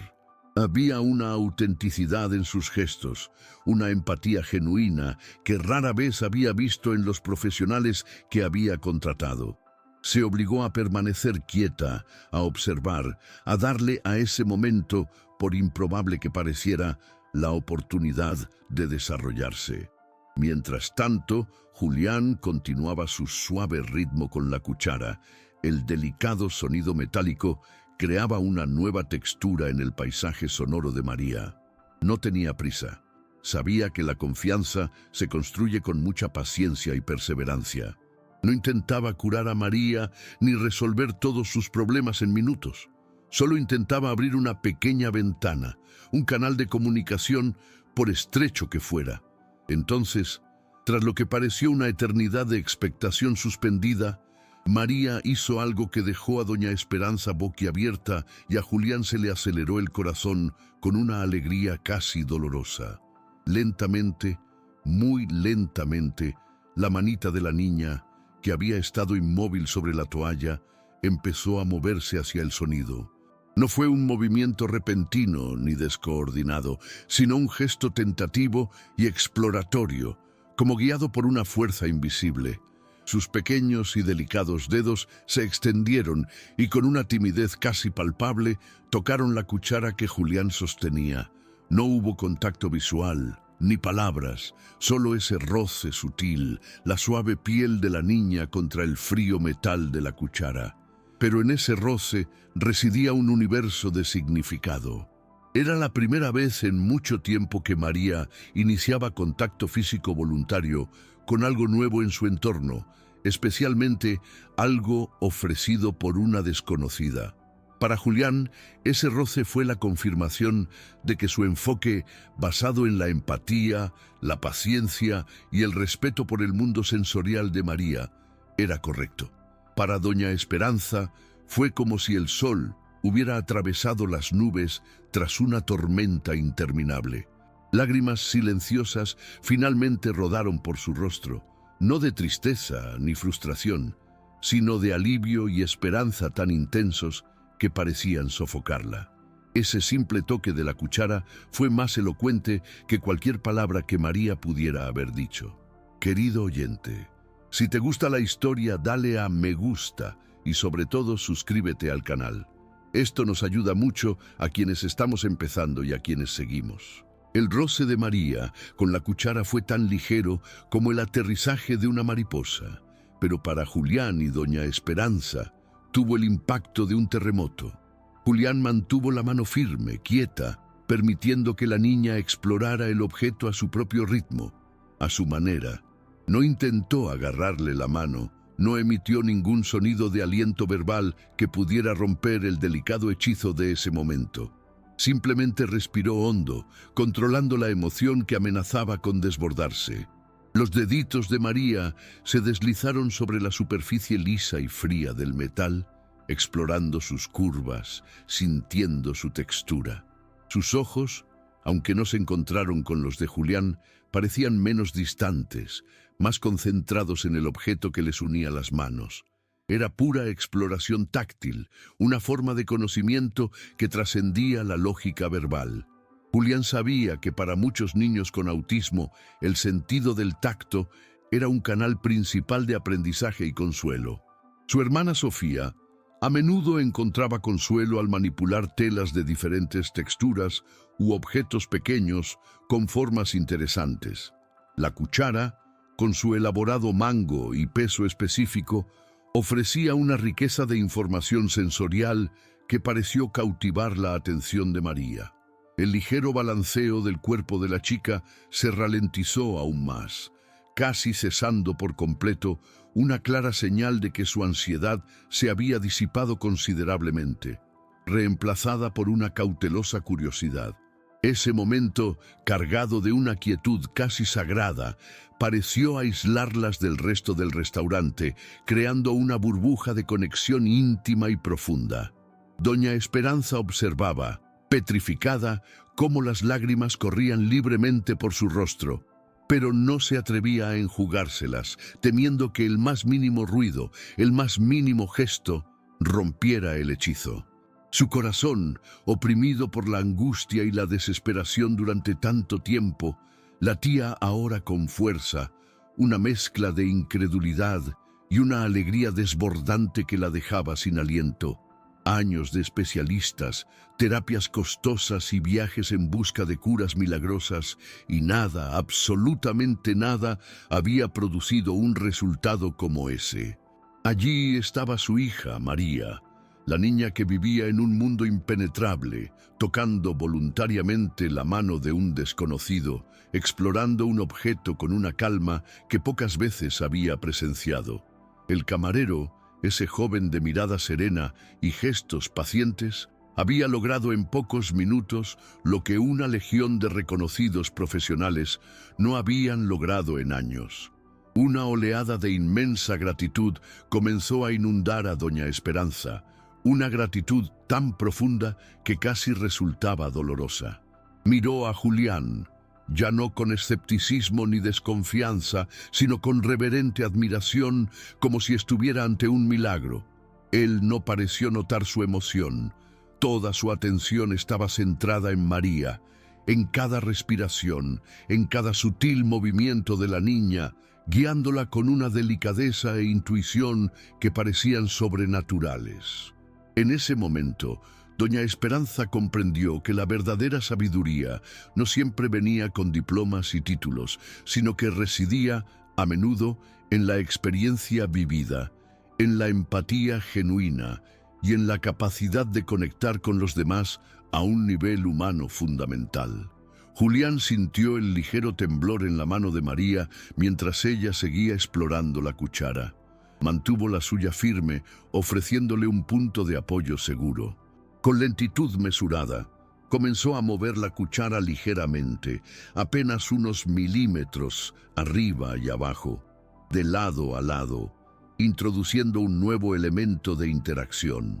Había una autenticidad en sus gestos, una empatía genuina que rara vez había visto en los profesionales que había contratado. Se obligó a permanecer quieta, a observar, a darle a ese momento, por improbable que pareciera, la oportunidad de desarrollarse. Mientras tanto, Julián continuaba su suave ritmo con la cuchara. El delicado sonido metálico creaba una nueva textura en el paisaje sonoro de María. No tenía prisa. Sabía que la confianza se construye con mucha paciencia y perseverancia. No intentaba curar a María ni resolver todos sus problemas en minutos. Solo intentaba abrir una pequeña ventana, un canal de comunicación, por estrecho que fuera. Entonces, tras lo que pareció una eternidad de expectación suspendida, María hizo algo que dejó a doña Esperanza boquiabierta y a Julián se le aceleró el corazón con una alegría casi dolorosa. Lentamente, muy lentamente, la manita de la niña, que había estado inmóvil sobre la toalla, empezó a moverse hacia el sonido. No fue un movimiento repentino ni descoordinado, sino un gesto tentativo y exploratorio, como guiado por una fuerza invisible. Sus pequeños y delicados dedos se extendieron y con una timidez casi palpable tocaron la cuchara que Julián sostenía. No hubo contacto visual, ni palabras, solo ese roce sutil, la suave piel de la niña contra el frío metal de la cuchara. Pero en ese roce residía un universo de significado. Era la primera vez en mucho tiempo que María iniciaba contacto físico voluntario con algo nuevo en su entorno, especialmente algo ofrecido por una desconocida. Para Julián, ese roce fue la confirmación de que su enfoque, basado en la empatía, la paciencia y el respeto por el mundo sensorial de María, era correcto. Para doña Esperanza, fue como si el sol hubiera atravesado las nubes tras una tormenta interminable. Lágrimas silenciosas finalmente rodaron por su rostro, no de tristeza ni frustración, sino de alivio y esperanza tan intensos que parecían sofocarla. Ese simple toque de la cuchara fue más elocuente que cualquier palabra que María pudiera haber dicho. Querido oyente, si te gusta la historia, dale a me gusta y sobre todo suscríbete al canal. Esto nos ayuda mucho a quienes estamos empezando y a quienes seguimos. El roce de María con la cuchara fue tan ligero como el aterrizaje de una mariposa, pero para Julián y doña Esperanza tuvo el impacto de un terremoto. Julián mantuvo la mano firme, quieta, permitiendo que la niña explorara el objeto a su propio ritmo, a su manera. No intentó agarrarle la mano, no emitió ningún sonido de aliento verbal que pudiera romper el delicado hechizo de ese momento. Simplemente respiró hondo, controlando la emoción que amenazaba con desbordarse. Los deditos de María se deslizaron sobre la superficie lisa y fría del metal, explorando sus curvas, sintiendo su textura. Sus ojos, aunque no se encontraron con los de Julián, parecían menos distantes, más concentrados en el objeto que les unía las manos. Era pura exploración táctil, una forma de conocimiento que trascendía la lógica verbal. Julián sabía que para muchos niños con autismo, el sentido del tacto era un canal principal de aprendizaje y consuelo. Su hermana Sofía a menudo encontraba consuelo al manipular telas de diferentes texturas u objetos pequeños con formas interesantes. La cuchara, con su elaborado mango y peso específico, ofrecía una riqueza de información sensorial que pareció cautivar la atención de María. El ligero balanceo del cuerpo de la chica se ralentizó aún más, casi cesando por completo, una clara señal de que su ansiedad se había disipado considerablemente. reemplazada por una cautelosa curiosidad. Ese momento, cargado de una quietud casi sagrada, pareció aislarlas del resto del restaurante, creando una burbuja de conexión íntima y profunda. Doña Esperanza observaba, petrificada, cómo las lágrimas corrían libremente por su rostro, pero no se atrevía a enjugárselas, temiendo que el más mínimo ruido, el más mínimo gesto, rompiera el hechizo. Su corazón, oprimido por la angustia y la desesperación durante tanto tiempo, latía ahora con fuerza, una mezcla de incredulidad y una alegría desbordante que la dejaba sin aliento. Años de especialistas, terapias costosas y viajes en busca de curas milagrosas, y nada, absolutamente nada, había producido un resultado como ese. Allí estaba su hija, María, la niña que vivía en un mundo impenetrable, tocando voluntariamente la mano de un desconocido, explorando un objeto con una calma que pocas veces había presenciado. El camarero, ese joven de mirada serena y gestos pacientes, había logrado en pocos minutos lo que una legión de reconocidos profesionales no habían logrado en años. Una oleada de inmensa gratitud comenzó a inundar a doña Esperanza, una gratitud tan profunda que casi resultaba dolorosa. Miró a Julián, ya no con escepticismo ni desconfianza, sino con reverente admiración, como si estuviera ante un milagro. Él no pareció notar su emoción. Toda su atención estaba centrada en María, en cada respiración, en cada sutil movimiento de la niña, guiándola con una delicadeza e intuición que parecían sobrenaturales. En ese momento, doña Esperanza comprendió que la verdadera sabiduría no siempre venía con diplomas y títulos, sino que residía, a menudo, en la experiencia vivida, en la empatía genuina y en la capacidad de conectar con los demás a un nivel humano fundamental. Julián sintió el ligero temblor en la mano de María mientras ella seguía explorando la cuchara. Mantuvo la suya firme, ofreciéndole un punto de apoyo seguro. Con lentitud mesurada, comenzó a mover la cuchara ligeramente, apenas unos milímetros arriba y abajo, de lado a lado, introduciendo un nuevo elemento de interacción.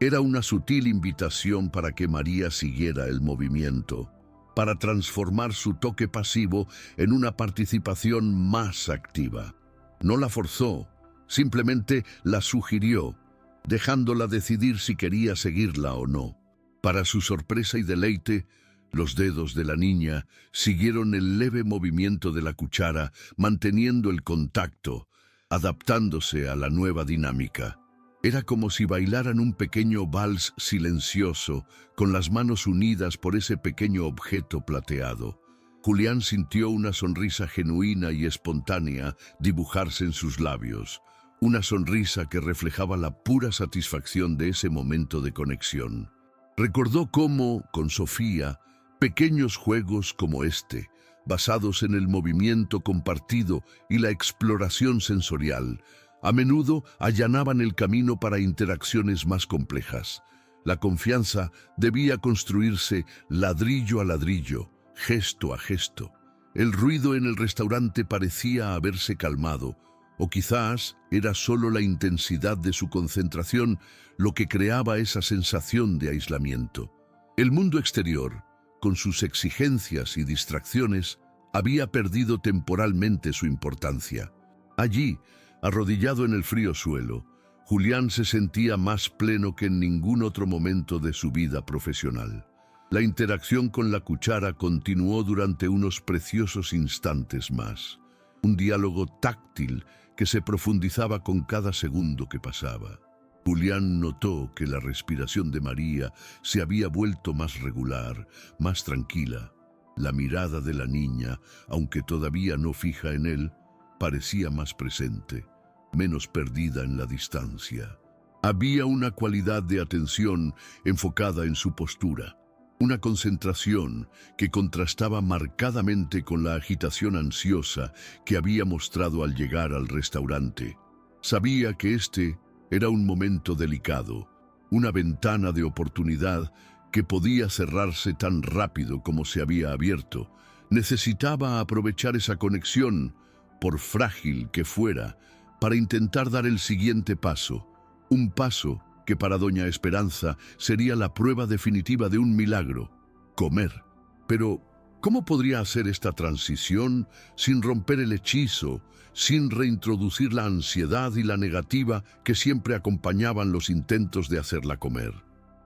Era una sutil invitación para que María siguiera el movimiento, para transformar su toque pasivo en una participación más activa. No la forzó, simplemente la sugirió, dejándola decidir si quería seguirla o no. Para su sorpresa y deleite, los dedos de la niña siguieron el leve movimiento de la cuchara, manteniendo el contacto, adaptándose a la nueva dinámica. Era como si bailaran un pequeño vals silencioso, con las manos unidas por ese pequeño objeto plateado. Julián sintió una sonrisa genuina y espontánea dibujarse en sus labios, una sonrisa que reflejaba la pura satisfacción de ese momento de conexión. Recordó cómo, con Sofía, pequeños juegos como este, basados en el movimiento compartido y la exploración sensorial, a menudo allanaban el camino para interacciones más complejas. La confianza debía construirse ladrillo a ladrillo, gesto a gesto. El ruido en el restaurante parecía haberse calmado, o quizás era solo la intensidad de su concentración lo que creaba esa sensación de aislamiento. El mundo exterior, con sus exigencias y distracciones, había perdido temporalmente su importancia. Allí, arrodillado en el frío suelo, Julián se sentía más pleno que en ningún otro momento de su vida profesional. La interacción con la cuchara continuó durante unos preciosos instantes más. Un diálogo táctil que se profundizaba con cada segundo que pasaba. Julián notó que la respiración de María se había vuelto más regular, más tranquila. La mirada de la niña, aunque todavía no fija en él, parecía más presente, menos perdida en la distancia. Había una cualidad de atención enfocada en su postura, una concentración que contrastaba marcadamente con la agitación ansiosa que había mostrado al llegar al restaurante. Sabía que este era un momento delicado, una ventana de oportunidad que podía cerrarse tan rápido como se había abierto. Necesitaba aprovechar esa conexión, por frágil que fuera, para intentar dar el siguiente paso, un paso que para doña Esperanza sería la prueba definitiva de un milagro: comer. Pero, ¿cómo podría hacer esta transición sin romper el hechizo, sin reintroducir la ansiedad y la negativa que siempre acompañaban los intentos de hacerla comer?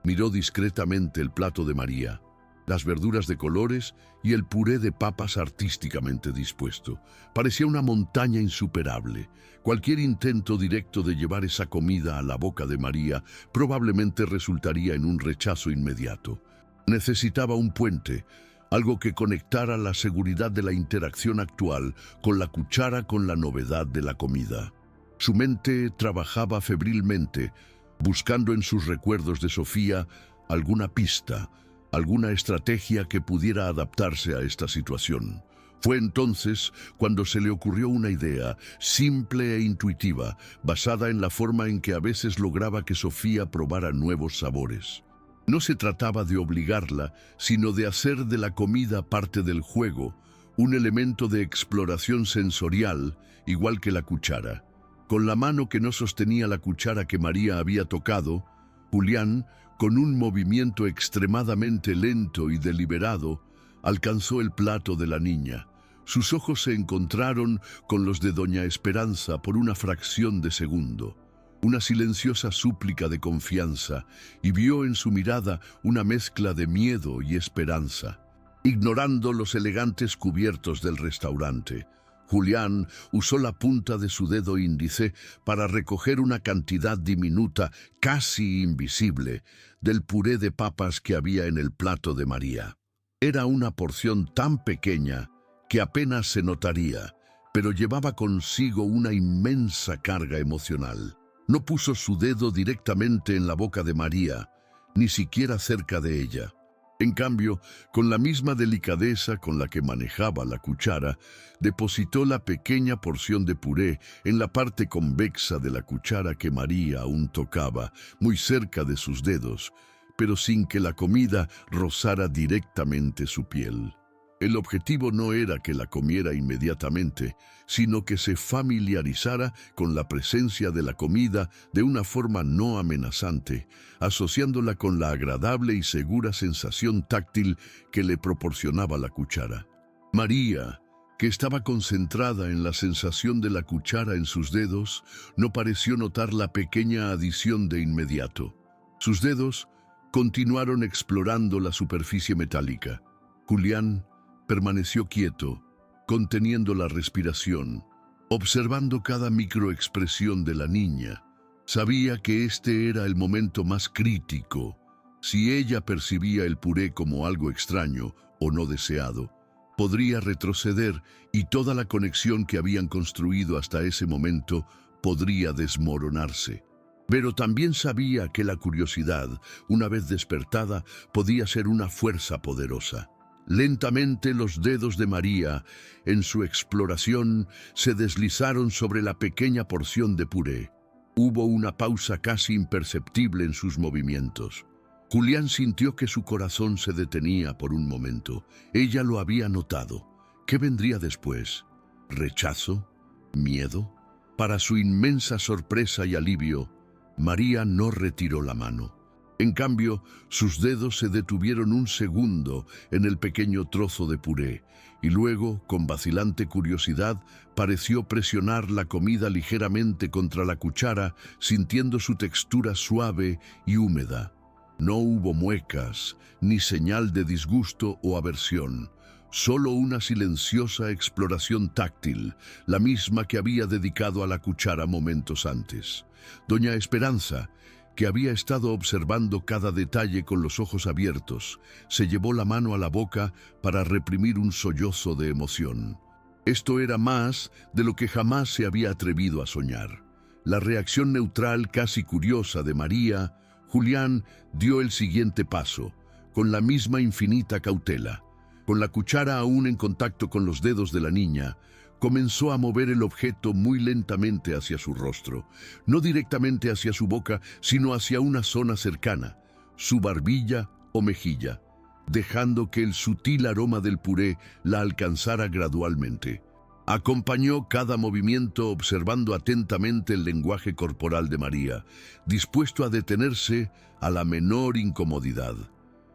Miró discretamente el plato de María, las verduras de colores y el puré de papas artísticamente dispuesto. Parecía una montaña insuperable. Cualquier intento directo de llevar esa comida a la boca de María probablemente resultaría en un rechazo inmediato. Necesitaba un puente, algo que conectara la seguridad de la interacción actual con la cuchara, con la novedad de la comida. Su mente trabajaba febrilmente, buscando en sus recuerdos de Sofía alguna pista, alguna estrategia que pudiera adaptarse a esta situación. Fue entonces cuando se le ocurrió una idea, simple e intuitiva, basada en la forma en que a veces lograba que Sofía probara nuevos sabores. No se trataba de obligarla, sino de hacer de la comida parte del juego, un elemento de exploración sensorial, igual que la cuchara. Con la mano que no sostenía la cuchara que María había tocado, Julián, con un movimiento extremadamente lento y deliberado, alcanzó el plato de la niña. Sus ojos se encontraron con los de doña Esperanza por una fracción de segundo, una silenciosa súplica de confianza, y vio en su mirada una mezcla de miedo y esperanza. Ignorando los elegantes cubiertos del restaurante, Julián usó la punta de su dedo índice para recoger una cantidad diminuta, casi invisible, del puré de papas que había en el plato de María. Era una porción tan pequeña que apenas se notaría, pero llevaba consigo una inmensa carga emocional. No puso su dedo directamente en la boca de María, ni siquiera cerca de ella. En cambio, con la misma delicadeza con la que manejaba la cuchara, depositó la pequeña porción de puré en la parte convexa de la cuchara que María aún tocaba, muy cerca de sus dedos, pero sin que la comida rozara directamente su piel. El objetivo no era que la comiera inmediatamente, sino que se familiarizara con la presencia de la comida de una forma no amenazante, asociándola con la agradable y segura sensación táctil que le proporcionaba la cuchara. María, que estaba concentrada en la sensación de la cuchara en sus dedos, no pareció notar la pequeña adición de inmediato. Sus dedos continuaron explorando la superficie metálica. Julián permaneció quieto, conteniendo la respiración, observando cada microexpresión de la niña. Sabía que este era el momento más crítico. Si ella percibía el puré como algo extraño o no deseado, podría retroceder y toda la conexión que habían construido hasta ese momento podría desmoronarse. Pero también sabía que la curiosidad, una vez despertada, podía ser una fuerza poderosa. Lentamente los dedos de María, en su exploración, se deslizaron sobre la pequeña porción de puré. Hubo una pausa casi imperceptible en sus movimientos. Julián sintió que su corazón se detenía por un momento. Ella lo había notado. ¿Qué vendría después? ¿Rechazo? ¿Miedo? Para su inmensa sorpresa y alivio, María no retiró la mano. En cambio, sus dedos se detuvieron un segundo en el pequeño trozo de puré, y luego, con vacilante curiosidad, pareció presionar la comida ligeramente contra la cuchara, sintiendo su textura suave y húmeda. No hubo muecas, ni señal de disgusto o aversión, solo una silenciosa exploración táctil, la misma que había dedicado a la cuchara momentos antes. Doña Esperanza, que había estado observando cada detalle con los ojos abiertos, se llevó la mano a la boca para reprimir un sollozo de emoción. Esto era más de lo que jamás se había atrevido a soñar. La reacción neutral, casi curiosa de María, Julián dio el siguiente paso, con la misma infinita cautela. Con la cuchara aún en contacto con los dedos de la niña, Comenzó a mover el objeto muy lentamente hacia su rostro, no directamente hacia su boca, sino hacia una zona cercana, su barbilla o mejilla, dejando que el sutil aroma del puré la alcanzara gradualmente. Acompañó cada movimiento observando atentamente el lenguaje corporal de María, dispuesto a detenerse a la menor incomodidad.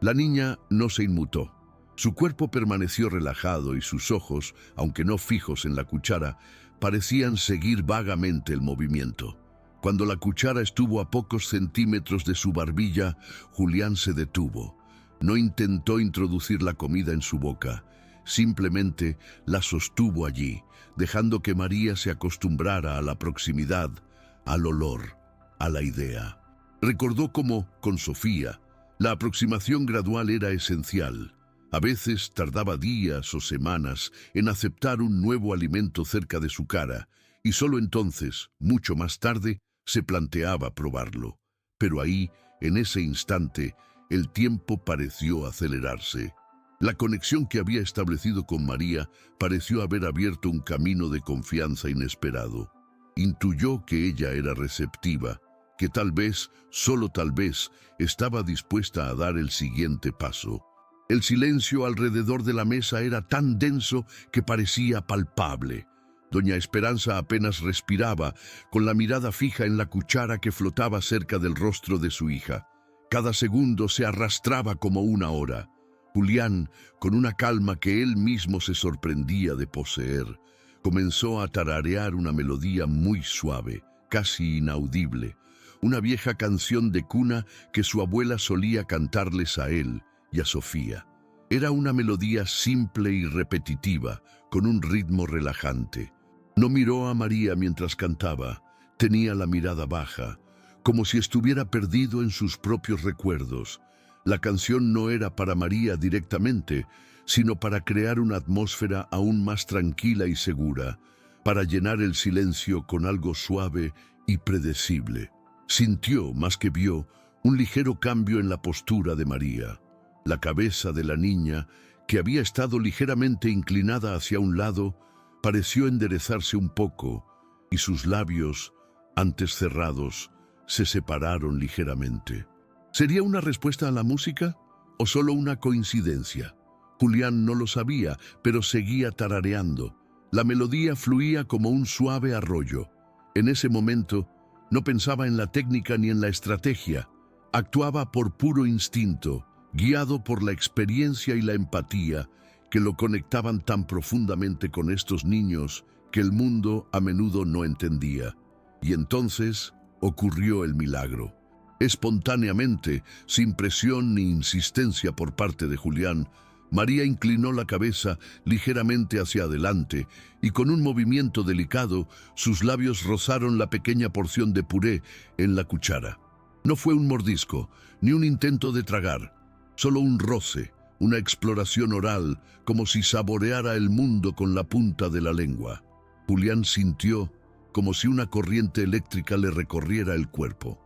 La niña no se inmutó. Su cuerpo permaneció relajado y sus ojos, aunque no fijos en la cuchara, parecían seguir vagamente el movimiento. Cuando la cuchara estuvo a pocos centímetros de su barbilla, Julián se detuvo. No intentó introducir la comida en su boca, simplemente la sostuvo allí, dejando que María se acostumbrara a la proximidad, al olor, a la idea. Recordó cómo, con Sofía, la aproximación gradual era esencial. A veces tardaba días o semanas en aceptar un nuevo alimento cerca de su cara, y solo entonces, mucho más tarde, se planteaba probarlo. Pero ahí, en ese instante, el tiempo pareció acelerarse. La conexión que había establecido con María pareció haber abierto un camino de confianza inesperado. Intuyó que ella era receptiva, que tal vez, solo tal vez, estaba dispuesta a dar el siguiente paso. El silencio alrededor de la mesa era tan denso que parecía palpable. Doña Esperanza apenas respiraba, con la mirada fija en la cuchara que flotaba cerca del rostro de su hija. Cada segundo se arrastraba como una hora. Julián, con una calma que él mismo se sorprendía de poseer, comenzó a tararear una melodía muy suave, casi inaudible, una vieja canción de cuna que su abuela solía cantarles a él y a Sofía. Era una melodía simple y repetitiva, con un ritmo relajante. No miró a María mientras cantaba, tenía la mirada baja, como si estuviera perdido en sus propios recuerdos. La canción no era para María directamente, sino para crear una atmósfera aún más tranquila y segura, para llenar el silencio con algo suave y predecible. Sintió, más que vio, un ligero cambio en la postura de María. La cabeza de la niña, que había estado ligeramente inclinada hacia un lado, pareció enderezarse un poco, y sus labios, antes cerrados, se separaron ligeramente. ¿Sería una respuesta a la música o solo una coincidencia? Julián no lo sabía, pero seguía tarareando. La melodía fluía como un suave arroyo. En ese momento, no pensaba en la técnica ni en la estrategia. Actuaba por puro instinto, guiado por la experiencia y la empatía que lo conectaban tan profundamente con estos niños que el mundo a menudo no entendía. Y entonces ocurrió el milagro. Espontáneamente, sin presión ni insistencia por parte de Julián, María inclinó la cabeza ligeramente hacia adelante y con un movimiento delicado, sus labios rozaron la pequeña porción de puré en la cuchara. No fue un mordisco, ni un intento de tragar, solo un roce, una exploración oral, como si saboreara el mundo con la punta de la lengua. Julián sintió como si una corriente eléctrica le recorriera el cuerpo.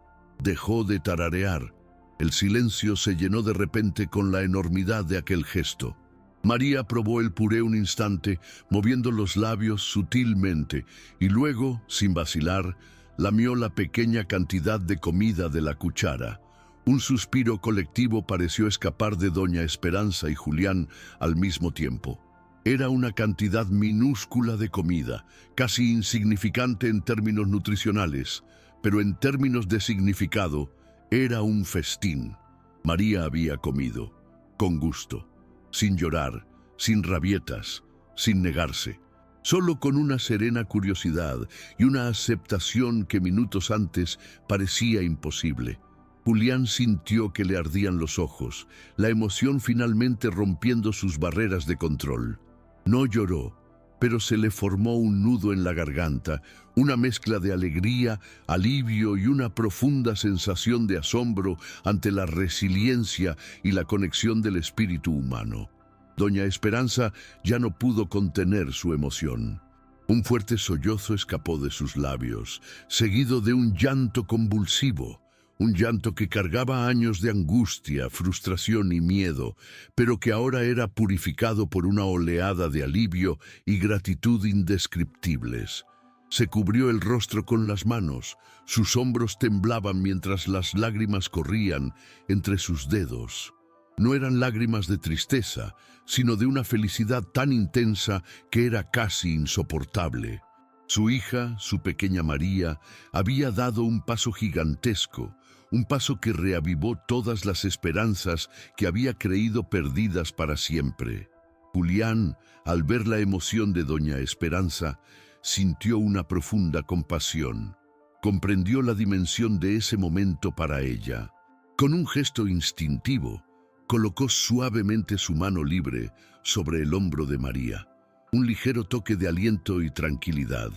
Dejó de tararear. El silencio se llenó de repente con la enormidad de aquel gesto. María probó el puré un instante, moviendo los labios sutilmente, y luego, sin vacilar, lamió la pequeña cantidad de comida de la cuchara. Un suspiro colectivo pareció escapar de doña Esperanza y Julián al mismo tiempo. Era una cantidad minúscula de comida, casi insignificante en términos nutricionales, pero en términos de significado, era un festín. María había comido, con gusto, sin llorar, sin rabietas, sin negarse, solo con una serena curiosidad y una aceptación que minutos antes parecía imposible. Julián sintió que le ardían los ojos, la emoción finalmente rompiendo sus barreras de control. No lloró, pero se le formó un nudo en la garganta, una mezcla de alegría, alivio y una profunda sensación de asombro ante la resiliencia y la conexión del espíritu humano. Doña Esperanza ya no pudo contener su emoción. Un fuerte sollozo escapó de sus labios, seguido de un llanto convulsivo, Un llanto que cargaba años de angustia, frustración y miedo, pero que ahora era purificado por una oleada de alivio y gratitud indescriptibles. Se cubrió el rostro con las manos, sus hombros temblaban mientras las lágrimas corrían entre sus dedos. No eran lágrimas de tristeza, sino de una felicidad tan intensa que era casi insoportable. Su hija, su pequeña María, había dado un paso gigantesco, un paso que reavivó todas las esperanzas que había creído perdidas para siempre. Julián, al ver la emoción de doña Esperanza, sintió una profunda compasión. Comprendió la dimensión de ese momento para ella. Con un gesto instintivo, colocó suavemente su mano libre sobre el hombro de María. Un ligero toque de aliento y tranquilidad,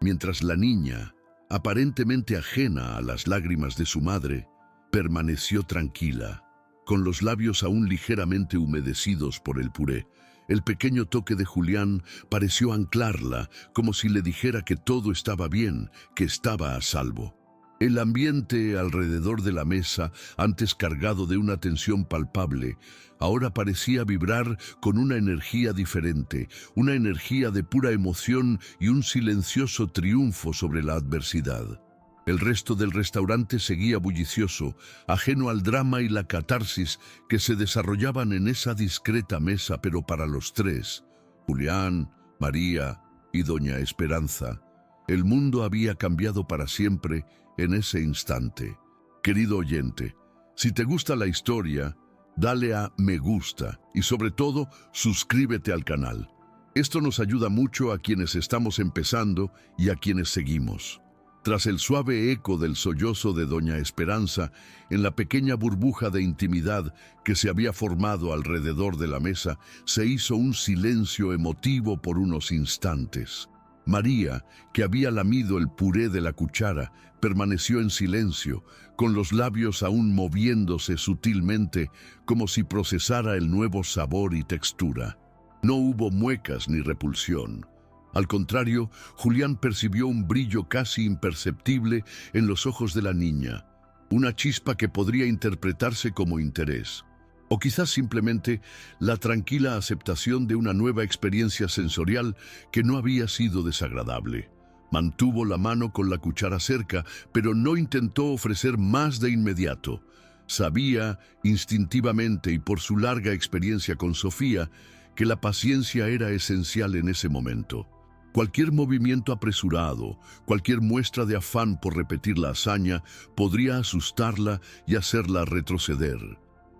mientras la niña, aparentemente ajena a las lágrimas de su madre, permaneció tranquila, con los labios aún ligeramente humedecidos por el puré. El pequeño toque de Julián pareció anclarla, como si le dijera que todo estaba bien, que estaba a salvo. El ambiente alrededor de la mesa, antes cargado de una tensión palpable, ahora parecía vibrar con una energía diferente, una energía de pura emoción y un silencioso triunfo sobre la adversidad. El resto del restaurante seguía bullicioso, ajeno al drama y la catarsis que se desarrollaban en esa discreta mesa, pero para los tres, Julián, María y doña Esperanza, el mundo había cambiado para siempre en ese instante. Querido oyente, si te gusta la historia, dale a me gusta y sobre todo suscríbete al canal. Esto nos ayuda mucho a quienes estamos empezando y a quienes seguimos. Tras el suave eco del sollozo de doña Esperanza, en la pequeña burbuja de intimidad que se había formado alrededor de la mesa, se hizo un silencio emotivo por unos instantes. María, que había lamido el puré de la cuchara, permaneció en silencio, con los labios aún moviéndose sutilmente, como si procesara el nuevo sabor y textura. No hubo muecas ni repulsión. Al contrario, Julián percibió un brillo casi imperceptible en los ojos de la niña, una chispa que podría interpretarse como interés, o quizás simplemente la tranquila aceptación de una nueva experiencia sensorial que no había sido desagradable. Mantuvo la mano con la cuchara cerca, pero no intentó ofrecer más de inmediato. Sabía instintivamente y por su larga experiencia con Sofía que la paciencia era esencial en ese momento. Cualquier movimiento apresurado, cualquier muestra de afán por repetir la hazaña, podría asustarla y hacerla retroceder.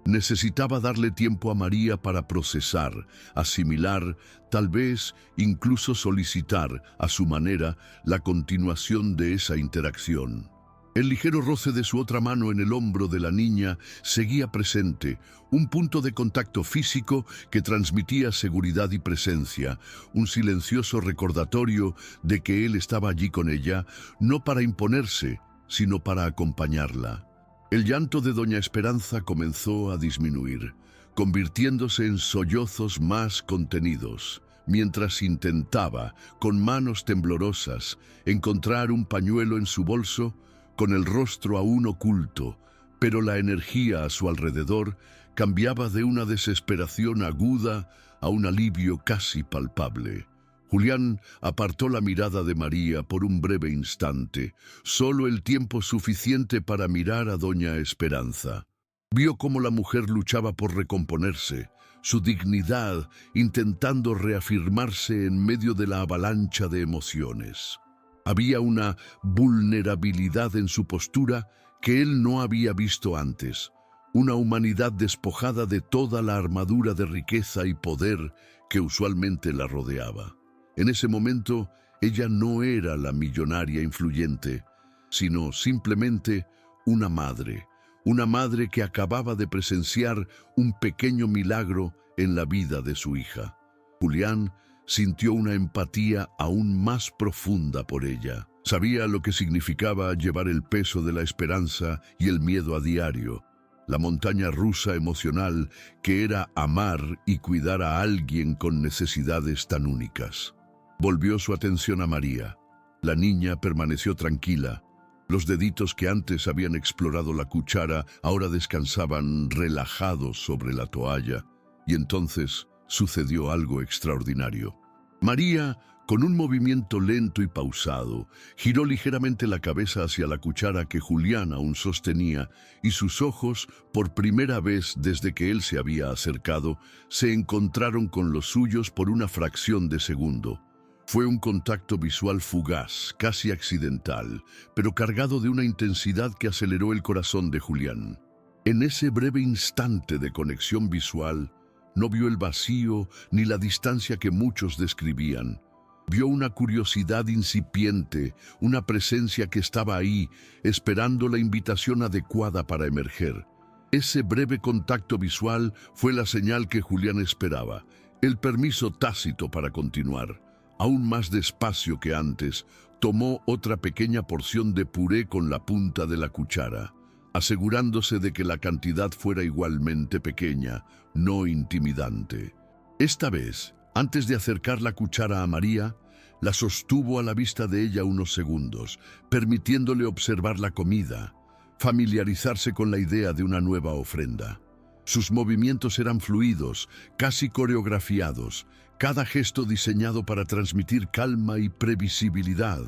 Necesitaba darle tiempo a María para procesar, asimilar, tal vez incluso solicitar, a su manera, la continuación de esa interacción. El ligero roce de su otra mano en el hombro de la niña seguía presente, un punto de contacto físico que transmitía seguridad y presencia, un silencioso recordatorio de que él estaba allí con ella, no para imponerse, sino para acompañarla. El llanto de doña Esperanza comenzó a disminuir, convirtiéndose en sollozos más contenidos, mientras intentaba, con manos temblorosas, encontrar un pañuelo en su bolso, con el rostro aún oculto, pero la energía a su alrededor cambiaba de una desesperación aguda a un alivio casi palpable. Julián apartó la mirada de María por un breve instante, solo el tiempo suficiente para mirar a doña Esperanza. Vio cómo la mujer luchaba por recomponerse, su dignidad intentando reafirmarse en medio de la avalancha de emociones. Había una vulnerabilidad en su postura que él no había visto antes, una humanidad despojada de toda la armadura de riqueza y poder que usualmente la rodeaba. En ese momento, ella no era la millonaria influyente, sino simplemente una madre que acababa de presenciar un pequeño milagro en la vida de su hija. Julián sintió una empatía aún más profunda por ella. Sabía lo que significaba llevar el peso de la esperanza y el miedo a diario, la montaña rusa emocional que era amar y cuidar a alguien con necesidades tan únicas. Volvió su atención a María. La niña permaneció tranquila, Los deditos que antes habían explorado la cuchara ahora descansaban relajados sobre la toalla, y entonces sucedió algo extraordinario. María, con un movimiento lento y pausado, giró ligeramente la cabeza hacia la cuchara que Julián aún sostenía, y sus ojos, por primera vez desde que él se había acercado, se encontraron con los suyos por una fracción de segundo. Fue un contacto visual fugaz, casi accidental, pero cargado de una intensidad que aceleró el corazón de Julián. En ese breve instante de conexión visual, no vio el vacío ni la distancia que muchos describían. Vio una curiosidad incipiente, una presencia que estaba ahí, esperando la invitación adecuada para emerger. Ese breve contacto visual fue la señal que Julián esperaba, el permiso tácito para continuar. Aún más despacio que antes, tomó otra pequeña porción de puré con la punta de la cuchara, asegurándose de que la cantidad fuera igualmente pequeña, no intimidante. Esta vez, antes de acercar la cuchara a María, la sostuvo a la vista de ella unos segundos, permitiéndole observar la comida, familiarizarse con la idea de una nueva ofrenda. Sus movimientos eran fluidos, casi coreografiados, cada gesto diseñado para transmitir calma y previsibilidad.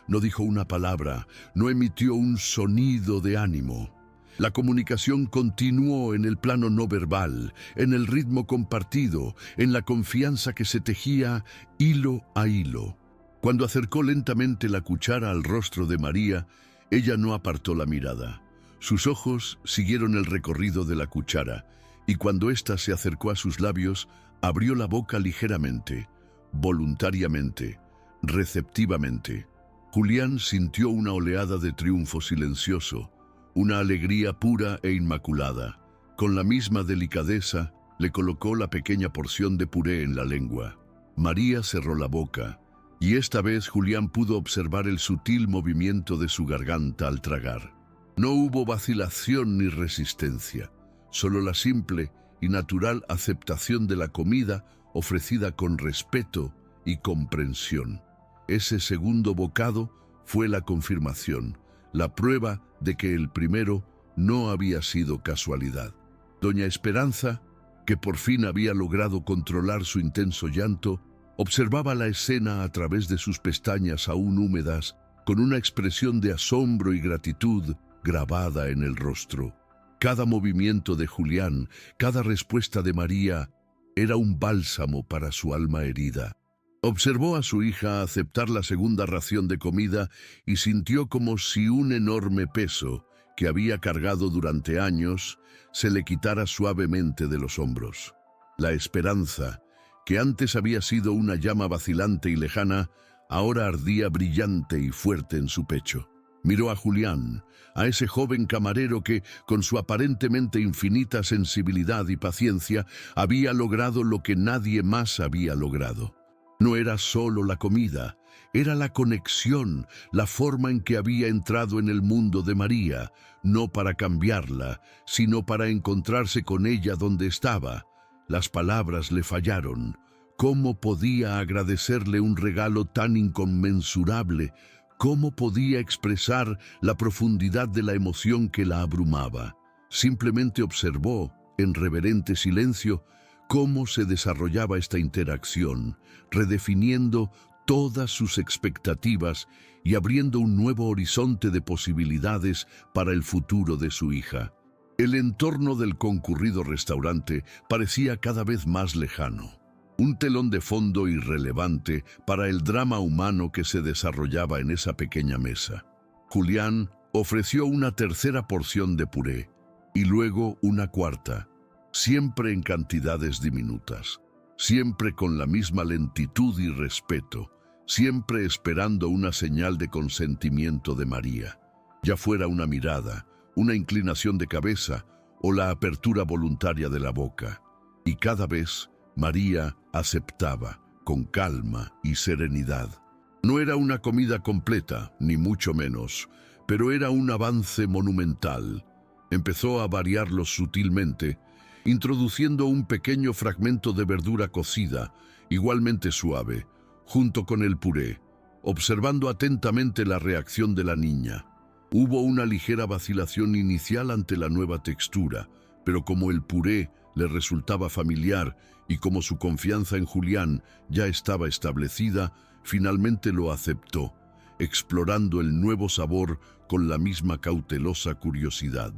No dijo una palabra, no emitió un sonido de ánimo. La comunicación continuó en el plano no verbal, en el ritmo compartido, en la confianza que se tejía hilo a hilo. Cuando acercó lentamente la cuchara al rostro de María, ella no apartó la mirada. Sus ojos siguieron el recorrido de la cuchara, y cuando ésta se acercó a sus labios, abrió la boca ligeramente, voluntariamente, receptivamente. Julián sintió una oleada de triunfo silencioso, una alegría pura e inmaculada. Con la misma delicadeza, le colocó la pequeña porción de puré en la lengua. María cerró la boca, y esta vez Julián pudo observar el sutil movimiento de su garganta al tragar. No hubo vacilación ni resistencia, solo la simple y natural aceptación de la comida ofrecida con respeto y comprensión. Ese segundo bocado fue la confirmación, la prueba de que el primero no había sido casualidad. Doña Esperanza, que por fin había logrado controlar su intenso llanto, observaba la escena a través de sus pestañas aún húmedas, con una expresión de asombro y gratitud grabada en el rostro. Cada movimiento de Julián, cada respuesta de María, era un bálsamo para su alma herida. Observó a su hija aceptar la segunda ración de comida y sintió como si un enorme peso, que había cargado durante años, se le quitara suavemente de los hombros. La esperanza, que antes había sido una llama vacilante y lejana, ahora ardía brillante y fuerte en su pecho. Miró a Julián, a ese joven camarero que, con su aparentemente infinita sensibilidad y paciencia, había logrado lo que nadie más había logrado. No era solo la comida, era la conexión, la forma en que había entrado en el mundo de María, no para cambiarla, sino para encontrarse con ella donde estaba. Las palabras le fallaron. ¿Cómo podía agradecerle un regalo tan inconmensurable? ¿Cómo podía expresar la profundidad de la emoción que la abrumaba? Simplemente observó, en reverente silencio, cómo se desarrollaba esta interacción, redefiniendo todas sus expectativas y abriendo un nuevo horizonte de posibilidades para el futuro de su hija. El entorno del concurrido restaurante parecía cada vez más lejano, un telón de fondo irrelevante para el drama humano que se desarrollaba en esa pequeña mesa. Julián ofreció una tercera porción de puré y luego una cuarta, siempre en cantidades diminutas, siempre con la misma lentitud y respeto, siempre esperando una señal de consentimiento de María, ya fuera una mirada, una inclinación de cabeza o la apertura voluntaria de la boca. Y cada vez María aceptaba, con calma y serenidad. No era una comida completa, ni mucho menos, pero era un avance monumental. Empezó a variarlos sutilmente, introduciendo un pequeño fragmento de verdura cocida, igualmente suave, junto con el puré, observando atentamente la reacción de la niña. Hubo una ligera vacilación inicial ante la nueva textura, pero como el puré le resultaba familiar y como su confianza en Julián ya estaba establecida, finalmente lo aceptó, explorando el nuevo sabor con la misma cautelosa curiosidad.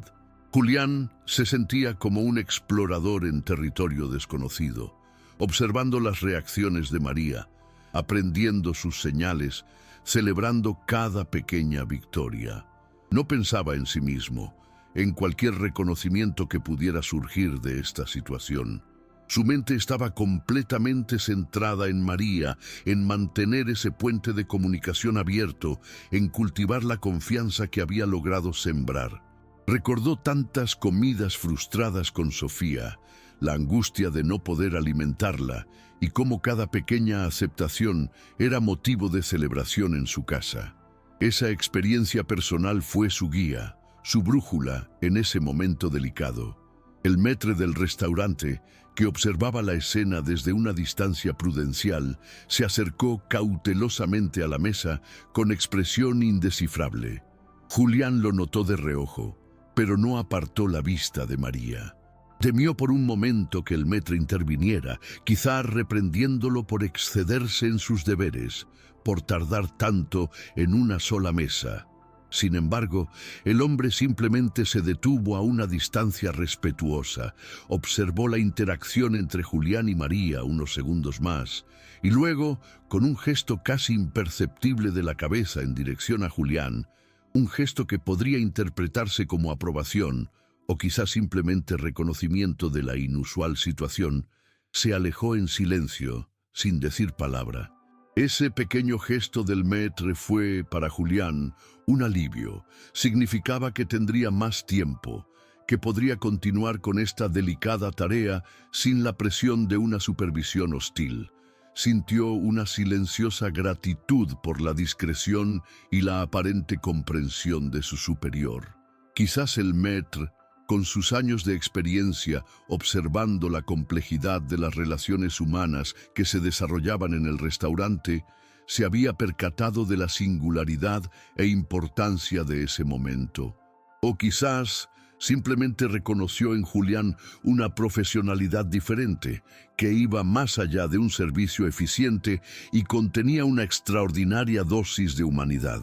Julián se sentía como un explorador en territorio desconocido, observando las reacciones de María, aprendiendo sus señales, celebrando cada pequeña victoria. No pensaba en sí mismo, en cualquier reconocimiento que pudiera surgir de esta situación. Su mente estaba completamente centrada en María, en mantener ese puente de comunicación abierto, en cultivar la confianza que había logrado sembrar. Recordó tantas comidas frustradas con Sofía, la angustia de no poder alimentarla y cómo cada pequeña aceptación era motivo de celebración en su casa. Esa experiencia personal fue su guía, su brújula en ese momento delicado. El maître del restaurante, que observaba la escena desde una distancia prudencial, se acercó cautelosamente a la mesa con expresión indescifrable. Julián lo notó de reojo, pero no apartó la vista de María. Temió por un momento que el maître interviniera, quizá reprendiéndolo por excederse en sus deberes, por tardar tanto en una sola mesa. Sin embargo, el hombre simplemente se detuvo a una distancia respetuosa, observó la interacción entre Julián y María unos segundos más, y luego, con un gesto casi imperceptible de la cabeza en dirección a Julián, un gesto que podría interpretarse como aprobación, o quizás simplemente reconocimiento de la inusual situación, se alejó en silencio, sin decir palabra. Ese pequeño gesto del maître fue, para Julián, un alivio. Significaba que tendría más tiempo, que podría continuar con esta delicada tarea sin la presión de una supervisión hostil. Sintió una silenciosa gratitud por la discreción y la aparente comprensión de su superior. Quizás el maître, con sus años de experiencia observando la complejidad de las relaciones humanas que se desarrollaban en el restaurante, se había percatado de la singularidad e importancia de ese momento. O quizás simplemente reconoció en Julián una profesionalidad diferente, que iba más allá de un servicio eficiente y contenía una extraordinaria dosis de humanidad.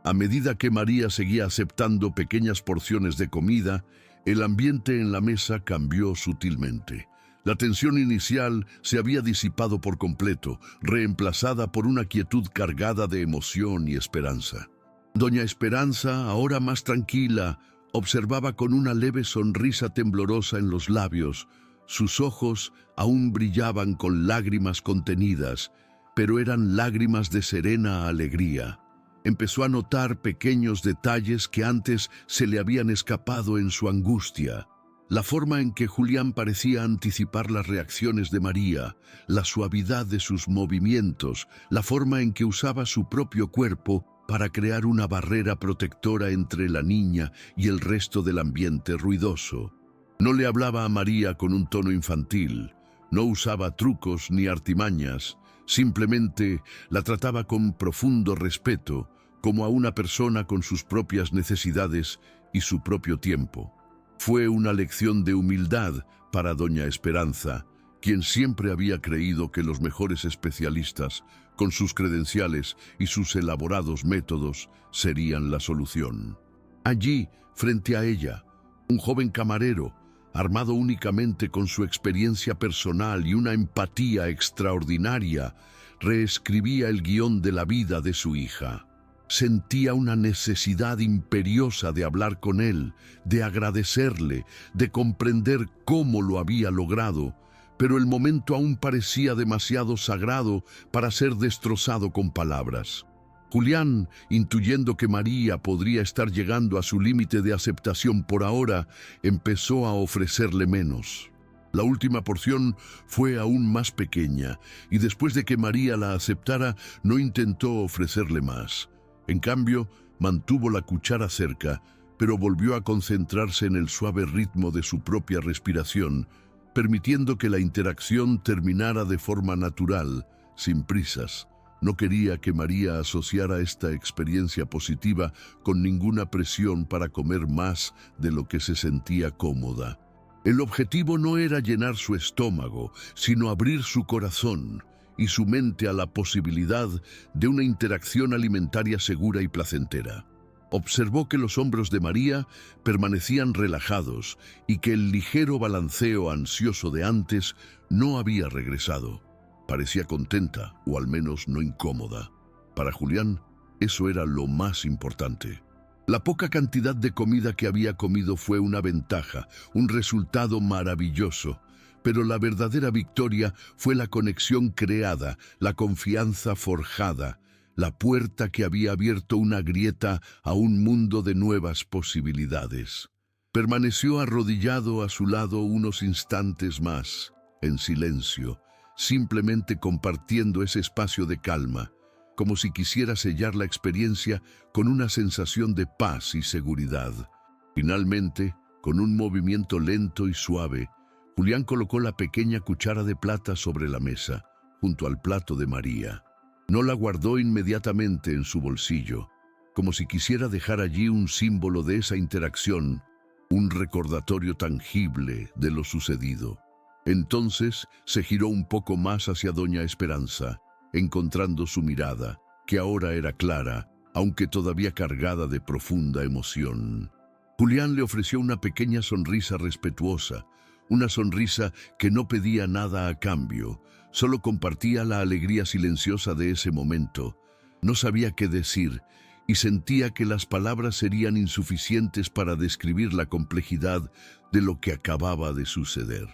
A medida que María seguía aceptando pequeñas porciones de comida, el ambiente en la mesa cambió sutilmente. La tensión inicial se había disipado por completo, reemplazada por una quietud cargada de emoción y esperanza. Doña Esperanza, ahora más tranquila, observaba con una leve sonrisa temblorosa en los labios. Sus ojos aún brillaban con lágrimas contenidas, pero eran lágrimas de serena alegría. Empezó a notar pequeños detalles que antes se le habían escapado en su angustia. La forma en que Julián parecía anticipar las reacciones de María, la suavidad de sus movimientos, la forma en que usaba su propio cuerpo para crear una barrera protectora entre la niña y el resto del ambiente ruidoso. No le hablaba a María con un tono infantil, no usaba trucos ni artimañas, simplemente la trataba con profundo respeto, como a una persona con sus propias necesidades y su propio tiempo. Fue una lección de humildad para doña Esperanza, quien siempre había creído que los mejores especialistas, con sus credenciales y sus elaborados métodos, serían la solución. Allí, frente a ella, un joven camarero, armado únicamente con su experiencia personal y una empatía extraordinaria, reescribía el guión de la vida de su hija. Sentía una necesidad imperiosa de hablar con él, de agradecerle, de comprender cómo lo había logrado, pero el momento aún parecía demasiado sagrado para ser destrozado con palabras. Julián, intuyendo que María podría estar llegando a su límite de aceptación por ahora, empezó a ofrecerle menos. La última porción fue aún más pequeña, y después de que María la aceptara, no intentó ofrecerle más. En cambio, mantuvo la cuchara cerca, pero volvió a concentrarse en el suave ritmo de su propia respiración, permitiendo que la interacción terminara de forma natural, sin prisas. No quería que María asociara esta experiencia positiva con ninguna presión para comer más de lo que se sentía cómoda. El objetivo no era llenar su estómago, sino abrir su corazón y su mente a la posibilidad de una interacción alimentaria segura y placentera. Observó que los hombros de María permanecían relajados y que el ligero balanceo ansioso de antes no había regresado. Parecía contenta, o al menos no incómoda. Para Julián, eso era lo más importante. La poca cantidad de comida que había comido fue una ventaja, un resultado maravilloso, pero la verdadera victoria fue la conexión creada, la confianza forjada, la puerta que había abierto una grieta a un mundo de nuevas posibilidades. Permaneció arrodillado a su lado unos instantes más, en silencio, simplemente compartiendo ese espacio de calma, como si quisiera sellar la experiencia con una sensación de paz y seguridad. Finalmente, con un movimiento lento y suave, Julián colocó la pequeña cuchara de plata sobre la mesa, junto al plato de María. No la guardó inmediatamente en su bolsillo, como si quisiera dejar allí un símbolo de esa interacción, un recordatorio tangible de lo sucedido. Entonces se giró un poco más hacia doña Esperanza, encontrando su mirada, que ahora era clara, aunque todavía cargada de profunda emoción. Julián le ofreció una pequeña sonrisa respetuosa, una sonrisa que no pedía nada a cambio, solo compartía la alegría silenciosa de ese momento. No sabía qué decir y sentía que las palabras serían insuficientes para describir la complejidad de lo que acababa de suceder.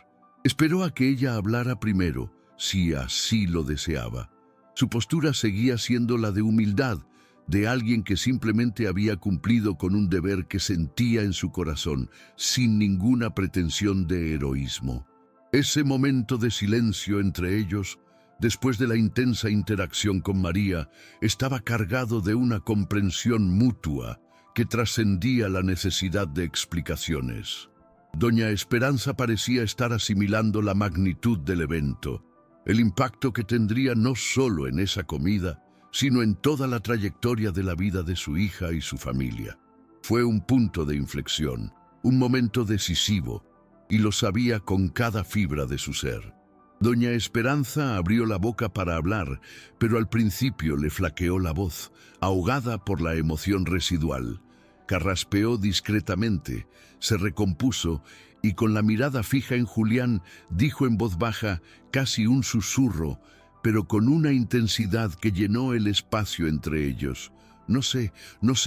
Esperó a que ella hablara primero, si así lo deseaba. Su postura seguía siendo la de humildad, de alguien que simplemente había cumplido con un deber que sentía en su corazón, sin ninguna pretensión de heroísmo. Ese momento de silencio entre ellos, después de la intensa interacción con María, estaba cargado de una comprensión mutua que trascendía la necesidad de explicaciones. Doña Esperanza parecía estar asimilando la magnitud del evento, el impacto que tendría no solo en esa comida, sino en toda la trayectoria de la vida de su hija y su familia. Fue un punto de inflexión, un momento decisivo, y lo sabía con cada fibra de su ser. Doña Esperanza abrió la boca para hablar, pero al principio le flaqueó la voz, ahogada por la emoción residual. Carraspeó discretamente, se recompuso y con la mirada fija en Julián dijo en voz baja, casi un susurro, pero con una intensidad que llenó el espacio entre ellos. No sé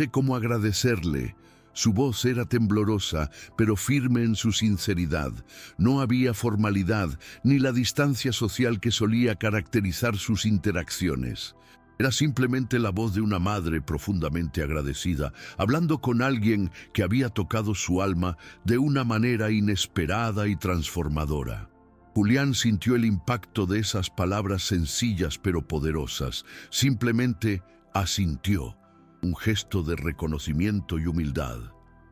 cómo agradecerle. Su voz era temblorosa, pero firme en su sinceridad. No había formalidad, ni la distancia social que solía caracterizar sus interacciones. Era simplemente la voz de una madre profundamente agradecida, hablando con alguien que había tocado su alma de una manera inesperada y transformadora. Julián sintió el impacto de esas palabras sencillas pero poderosas. Simplemente asintió, un gesto de reconocimiento y humildad.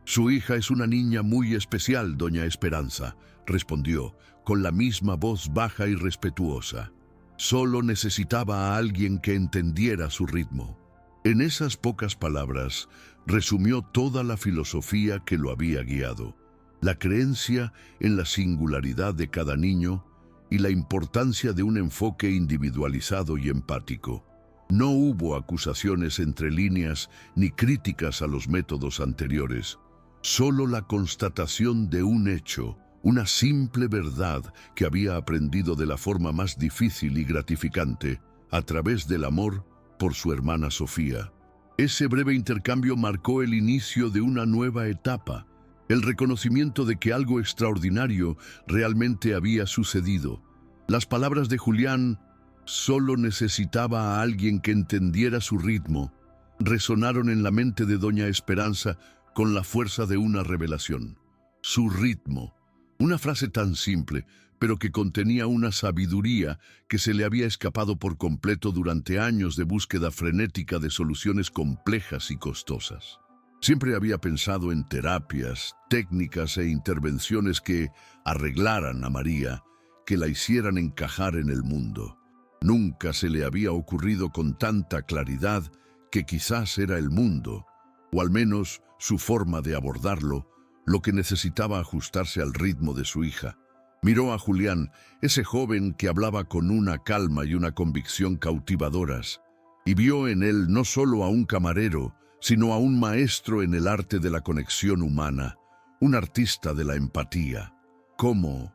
«Su hija es una niña muy especial, doña Esperanza», respondió, con la misma voz baja y respetuosa. Solo necesitaba a alguien que entendiera su ritmo. En esas pocas palabras resumió toda la filosofía que lo había guiado, la creencia en la singularidad de cada niño y la importancia de un enfoque individualizado y empático. No hubo acusaciones entre líneas ni críticas a los métodos anteriores, solo la constatación de un hecho, una simple verdad que había aprendido de la forma más difícil y gratificante, a través del amor por su hermana Sofía. Ese breve intercambio marcó el inicio de una nueva etapa, el reconocimiento de que algo extraordinario realmente había sucedido. Las palabras de Julián, «solo necesitaba a alguien que entendiera su ritmo», resonaron en la mente de doña Esperanza con la fuerza de una revelación. Su ritmo. Una frase tan simple, pero que contenía una sabiduría que se le había escapado por completo durante años de búsqueda frenética de soluciones complejas y costosas. Siempre había pensado en terapias, técnicas e intervenciones que arreglaran a María, que la hicieran encajar en el mundo. Nunca se le había ocurrido con tanta claridad que quizás era el mundo, o al menos su forma de abordarlo, lo que necesitaba ajustarse al ritmo de su hija. Miró a Julián, ese joven que hablaba con una calma y una convicción cautivadoras, y vio en él no solo a un camarero, sino a un maestro en el arte de la conexión humana, un artista de la empatía. ¿Cómo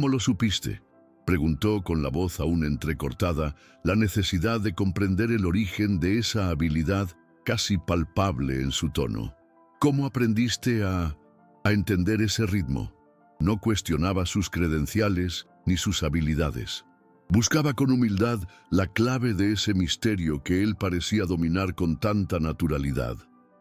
lo supiste?, preguntó con la voz aún entrecortada, la necesidad de comprender el origen de esa habilidad casi palpable en su tono. ¿Cómo aprendiste a entender ese ritmo? No cuestionaba sus credenciales ni sus habilidades. Buscaba con humildad la clave de ese misterio que él parecía dominar con tanta naturalidad.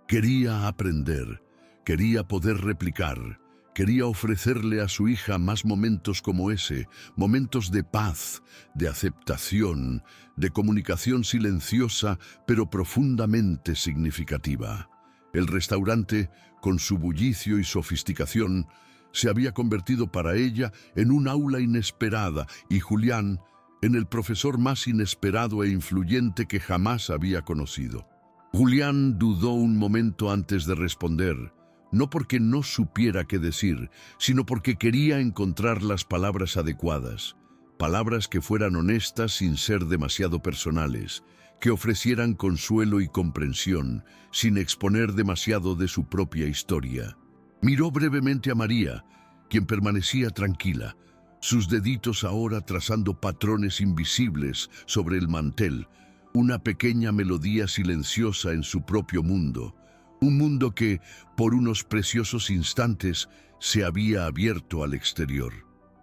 Quería aprender, quería poder replicar, quería ofrecerle a su hija más momentos como ese, momentos de paz, de aceptación, de comunicación silenciosa pero profundamente significativa. El restaurante, con su bullicio y sofisticación, se había convertido para ella en un aula inesperada y Julián en el profesor más inesperado e influyente que jamás había conocido. Julián dudó un momento antes de responder, no porque no supiera qué decir, sino porque quería encontrar las palabras adecuadas, palabras que fueran honestas sin ser demasiado personales, que ofrecieran consuelo y comprensión, sin exponer demasiado de su propia historia. Miró brevemente a María, quien permanecía tranquila, sus deditos ahora trazando patrones invisibles sobre el mantel, una pequeña melodía silenciosa en su propio mundo, un mundo que, por unos preciosos instantes, se había abierto al exterior.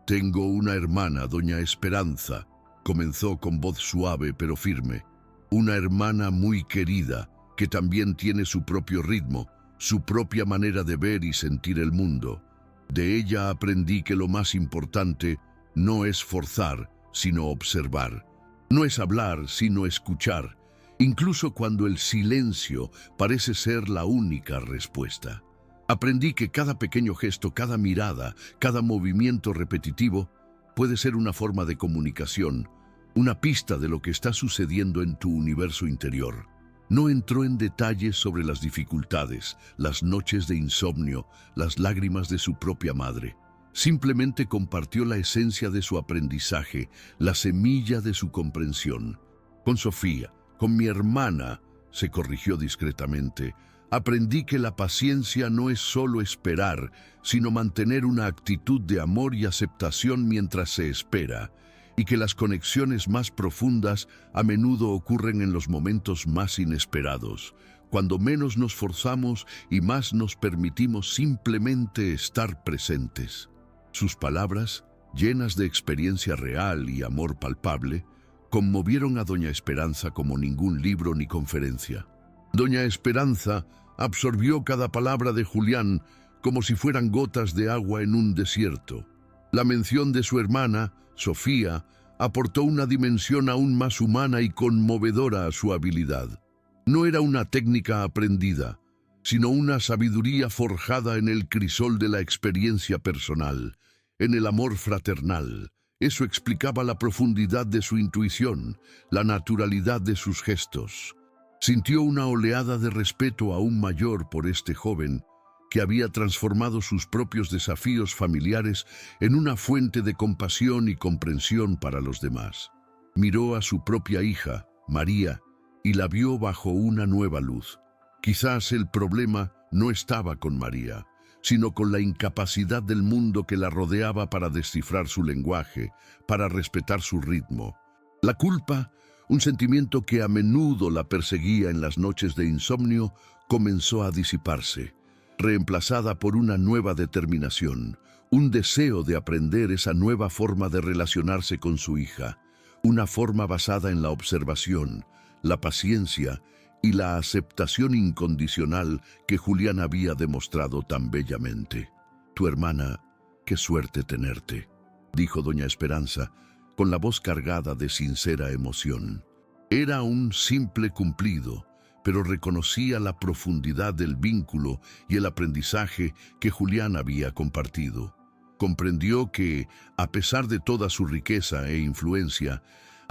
«Tengo una hermana, doña Esperanza», comenzó con voz suave pero firme, «una hermana muy querida, que también tiene su propio ritmo, su propia manera de ver y sentir el mundo. De ella aprendí que lo más importante no es forzar, sino observar. No es hablar, sino escuchar, incluso cuando el silencio parece ser la única respuesta. Aprendí que cada pequeño gesto, cada mirada, cada movimiento repetitivo puede ser una forma de comunicación, una pista de lo que está sucediendo en tu universo interior». No entró en detalles sobre las dificultades, las noches de insomnio, las lágrimas de su propia madre. Simplemente compartió la esencia de su aprendizaje, la semilla de su comprensión. «Con Sofía, con mi hermana», se corrigió discretamente, «aprendí que la paciencia no es solo esperar, sino mantener una actitud de amor y aceptación mientras se espera, y que las conexiones más profundas a menudo ocurren en los momentos más inesperados, cuando menos nos forzamos y más nos permitimos simplemente estar presentes». Sus palabras, llenas de experiencia real y amor palpable, conmovieron a doña Esperanza como ningún libro ni conferencia. Doña Esperanza absorbió cada palabra de Julián como si fueran gotas de agua en un desierto. La mención de su hermana, Sofía, aportó una dimensión aún más humana y conmovedora a su habilidad. No era una técnica aprendida, sino una sabiduría forjada en el crisol de la experiencia personal, en el amor fraternal. Eso explicaba la profundidad de su intuición, la naturalidad de sus gestos. Sintió una oleada de respeto aún mayor por este joven, que había transformado sus propios desafíos familiares en una fuente de compasión y comprensión para los demás. Miró a su propia hija, María, y la vio bajo una nueva luz. Quizás el problema no estaba con María, sino con la incapacidad del mundo que la rodeaba para descifrar su lenguaje, para respetar su ritmo. La culpa, un sentimiento que a menudo la perseguía en las noches de insomnio, comenzó a disiparse, reemplazada por una nueva determinación, un deseo de aprender esa nueva forma de relacionarse con su hija, una forma basada en la observación, la paciencia y la aceptación incondicional que Julián había demostrado tan bellamente. «Tu hermana, qué suerte tenerte», dijo doña Esperanza, con la voz cargada de sincera emoción. Era un simple cumplido, pero reconocía la profundidad del vínculo y el aprendizaje que Julián había compartido. Comprendió que, a pesar de toda su riqueza e influencia,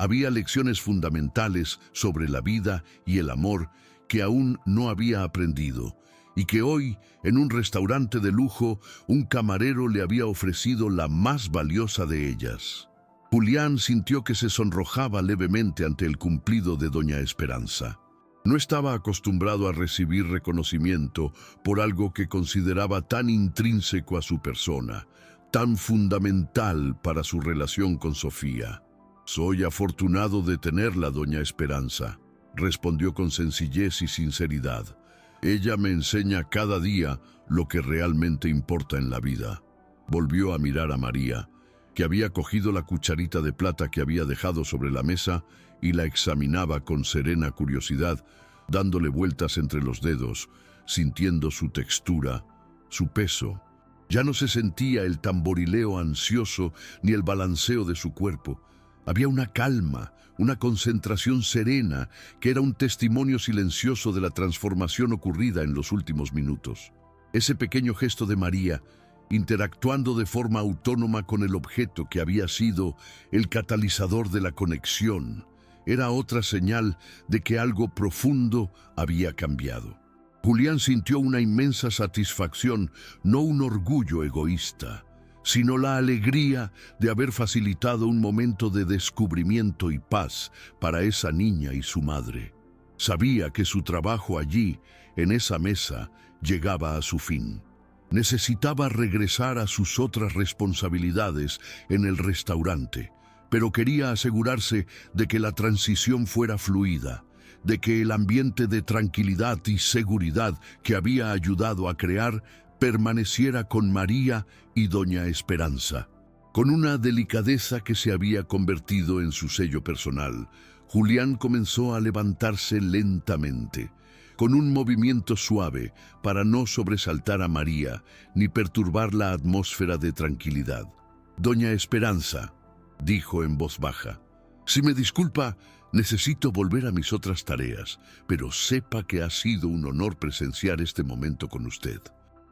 había lecciones fundamentales sobre la vida y el amor que aún no había aprendido, y que hoy, en un restaurante de lujo, un camarero le había ofrecido la más valiosa de ellas. Julián sintió que se sonrojaba levemente ante el cumplido de doña Esperanza. No estaba acostumbrado a recibir reconocimiento por algo que consideraba tan intrínseco a su persona, tan fundamental para su relación con Sofía. «Soy afortunado de tenerla, doña Esperanza», respondió con sencillez y sinceridad. «Ella me enseña cada día lo que realmente importa en la vida». Volvió a mirar a María, que había cogido la cucharita de plata que había dejado sobre la mesa y la examinaba con serena curiosidad, dándole vueltas entre los dedos, sintiendo su textura, su peso. Ya no se sentía el tamborileo ansioso ni el balanceo de su cuerpo. Había una calma, una concentración serena, que era un testimonio silencioso de la transformación ocurrida en los últimos minutos. Ese pequeño gesto de María, interactuando de forma autónoma con el objeto que había sido el catalizador de la conexión, era otra señal de que algo profundo había cambiado. Julián sintió una inmensa satisfacción, no un orgullo egoísta, sino la alegría de haber facilitado un momento de descubrimiento y paz para esa niña y su madre. Sabía que su trabajo allí, en esa mesa, llegaba a su fin. Necesitaba regresar a sus otras responsabilidades en el restaurante, pero quería asegurarse de que la transición fuera fluida, de que el ambiente de tranquilidad y seguridad que había ayudado a crear permaneciera con María y doña Esperanza. Con una delicadeza que se había convertido en su sello personal, Julián comenzó a levantarse lentamente, con un movimiento suave para no sobresaltar a María ni perturbar la atmósfera de tranquilidad. «Doña Esperanza», dijo en voz baja, «si me disculpa, necesito volver a mis otras tareas, pero sepa que ha sido un honor presenciar este momento con usted».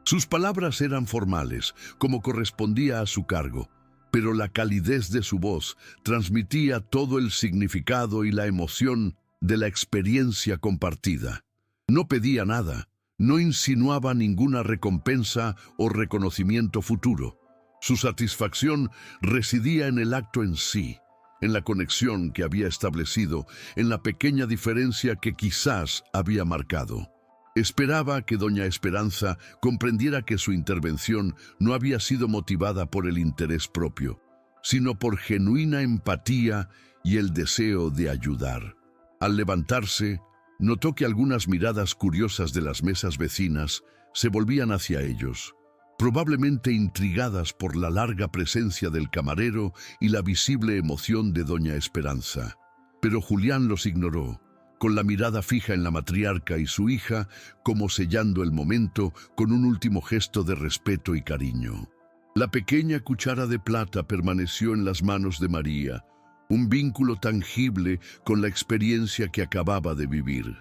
Sus palabras eran formales, como correspondía a su cargo, pero la calidez de su voz transmitía todo el significado y la emoción de la experiencia compartida. No pedía nada, no insinuaba ninguna recompensa o reconocimiento futuro. Su satisfacción residía en el acto en sí, en la conexión que había establecido, en la pequeña diferencia que quizás había marcado. Esperaba que doña Esperanza comprendiera que su intervención no había sido motivada por el interés propio, sino por genuina empatía y el deseo de ayudar. Al levantarse, notó que algunas miradas curiosas de las mesas vecinas se volvían hacia ellos, probablemente intrigadas por la larga presencia del camarero y la visible emoción de doña Esperanza. Pero Julián los ignoró, con la mirada fija en la matriarca y su hija, como sellando el momento con un último gesto de respeto y cariño. La pequeña cuchara de plata permaneció en las manos de María, un vínculo tangible con la experiencia que acababa de vivir.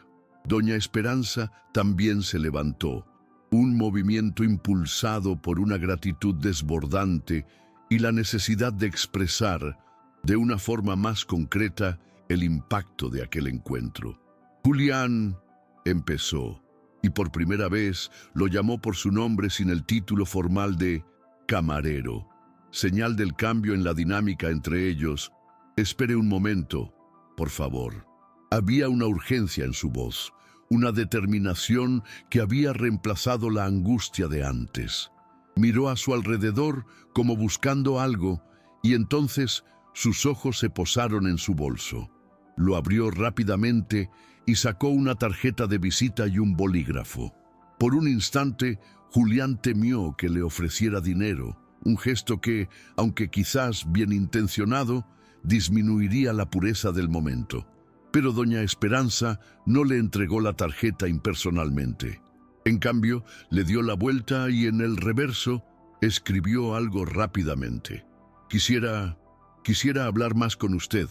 Doña Esperanza también se levantó, un movimiento impulsado por una gratitud desbordante y la necesidad de expresar, de una forma más concreta, el impacto de aquel encuentro. Julián empezó, y por primera vez lo llamó por su nombre sin el título formal de camarero, señal del cambio en la dinámica entre ellos. «Espere un momento, por favor». Había una urgencia en su voz, una determinación que había reemplazado la angustia de antes. Miró a su alrededor como buscando algo, y entonces sus ojos se posaron en su bolso. Lo abrió rápidamente y sacó una tarjeta de visita y un bolígrafo. Por un instante, Julián temió que le ofreciera dinero, un gesto que, aunque quizás bien intencionado, disminuiría la pureza del momento. Pero doña Esperanza no le entregó la tarjeta impersonalmente. En cambio, le dio la vuelta y en el reverso escribió algo rápidamente. Quisiera hablar más con usted»,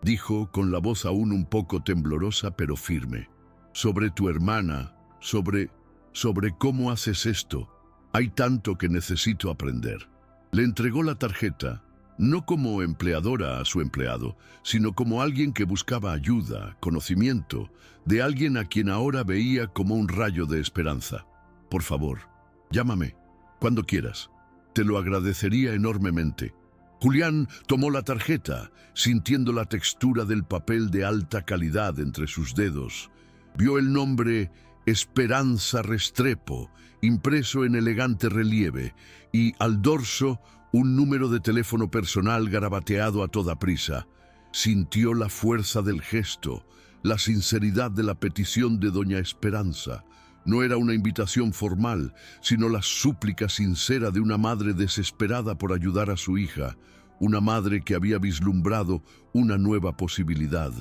dijo con la voz aún un poco temblorosa pero firme. «Sobre tu hermana, sobre cómo haces esto. Hay tanto que necesito aprender». Le entregó la tarjeta, no como empleadora a su empleado, sino como alguien que buscaba ayuda, conocimiento, de alguien a quien ahora veía como un rayo de esperanza. Por favor, llámame, cuando quieras. Te lo agradecería enormemente. Julián tomó la tarjeta, sintiendo la textura del papel de alta calidad entre sus dedos. Vio el nombre Esperanza Restrepo, impreso en elegante relieve, y al dorso un número de teléfono personal garabateado a toda prisa. Sintió la fuerza del gesto, la sinceridad de la petición de doña Esperanza. No era una invitación formal, sino la súplica sincera de una madre desesperada por ayudar a su hija, una madre que había vislumbrado una nueva posibilidad.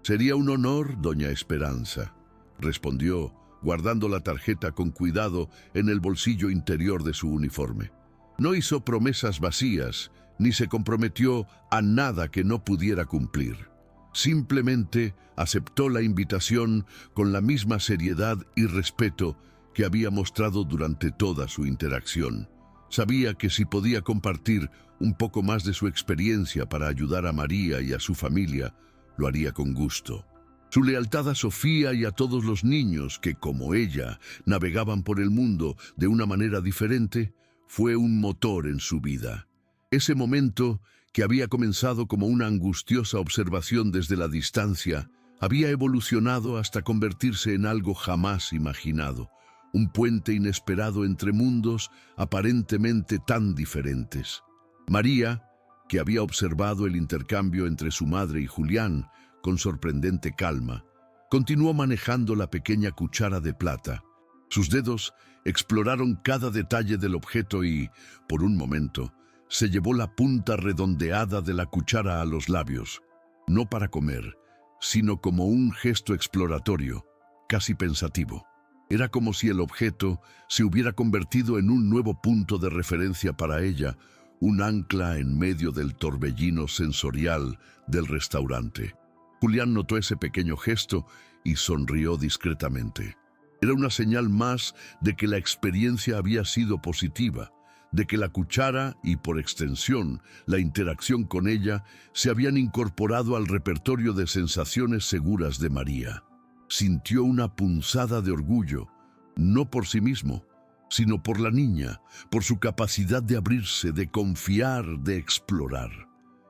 «Sería un honor, doña Esperanza», respondió, guardando la tarjeta con cuidado en el bolsillo interior de su uniforme. No hizo promesas vacías, ni se comprometió a nada que no pudiera cumplir. Simplemente aceptó la invitación con la misma seriedad y respeto que había mostrado durante toda su interacción. Sabía que si podía compartir un poco más de su experiencia para ayudar a María y a su familia, lo haría con gusto. Su lealtad a Sofía y a todos los niños que, como ella, navegaban por el mundo de una manera diferente, fue un motor en su vida. Ese momento, que había comenzado como una angustiosa observación desde la distancia, había evolucionado hasta convertirse en algo jamás imaginado, un puente inesperado entre mundos aparentemente tan diferentes. María, que había observado el intercambio entre su madre y Julián con sorprendente calma, continuó manejando la pequeña cuchara de plata. Sus dedos exploraron cada detalle del objeto y, por un momento, se llevó la punta redondeada de la cuchara a los labios, no para comer, sino como un gesto exploratorio, casi pensativo. Era como si el objeto se hubiera convertido en un nuevo punto de referencia para ella, un ancla en medio del torbellino sensorial del restaurante. Julián notó ese pequeño gesto y sonrió discretamente. Era una señal más de que la experiencia había sido positiva, de que la cuchara y, por extensión, la interacción con ella se habían incorporado al repertorio de sensaciones seguras de María. Sintió una punzada de orgullo, no por sí mismo, sino por la niña, por su capacidad de abrirse, de confiar, de explorar.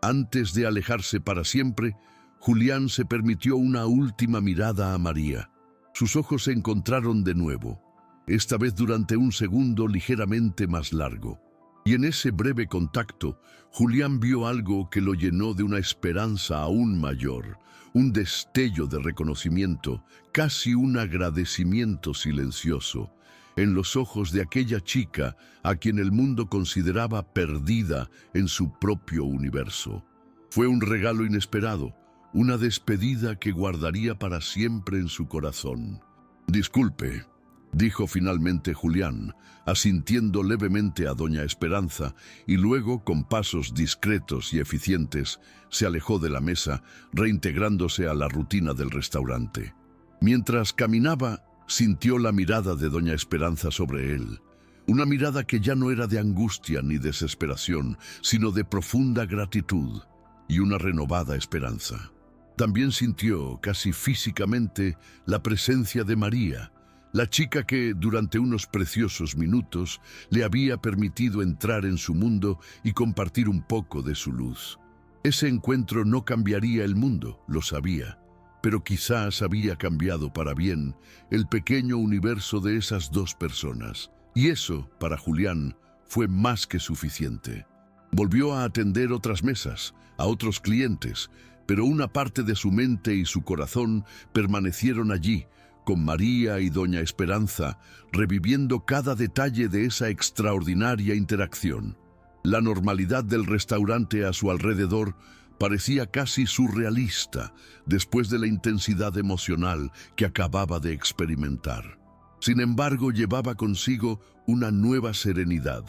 Antes de alejarse para siempre, Julián se permitió una última mirada a María. Sus ojos se encontraron de nuevo, esta vez durante un segundo ligeramente más largo. Y en ese breve contacto, Julián vio algo que lo llenó de una esperanza aún mayor, un destello de reconocimiento, casi un agradecimiento silencioso, en los ojos de aquella chica a quien el mundo consideraba perdida en su propio universo. Fue un regalo inesperado, una despedida que guardaría para siempre en su corazón. «Disculpe», dijo finalmente Julián, asintiendo levemente a doña Esperanza, y luego, con pasos discretos y eficientes, se alejó de la mesa, reintegrándose a la rutina del restaurante. Mientras caminaba, sintió la mirada de doña Esperanza sobre él, una mirada que ya no era de angustia ni desesperación, sino de profunda gratitud y una renovada esperanza. También sintió, casi físicamente, la presencia de María, la chica que, durante unos preciosos minutos, le había permitido entrar en su mundo y compartir un poco de su luz. Ese encuentro no cambiaría el mundo, lo sabía, pero quizás había cambiado para bien el pequeño universo de esas dos personas. Y eso, para Julián, fue más que suficiente. Volvió a atender otras mesas, a otros clientes, pero una parte de su mente y su corazón permanecieron allí, con María y doña Esperanza, reviviendo cada detalle de esa extraordinaria interacción. La normalidad del restaurante a su alrededor parecía casi surrealista después de la intensidad emocional que acababa de experimentar. Sin embargo, llevaba consigo una nueva serenidad,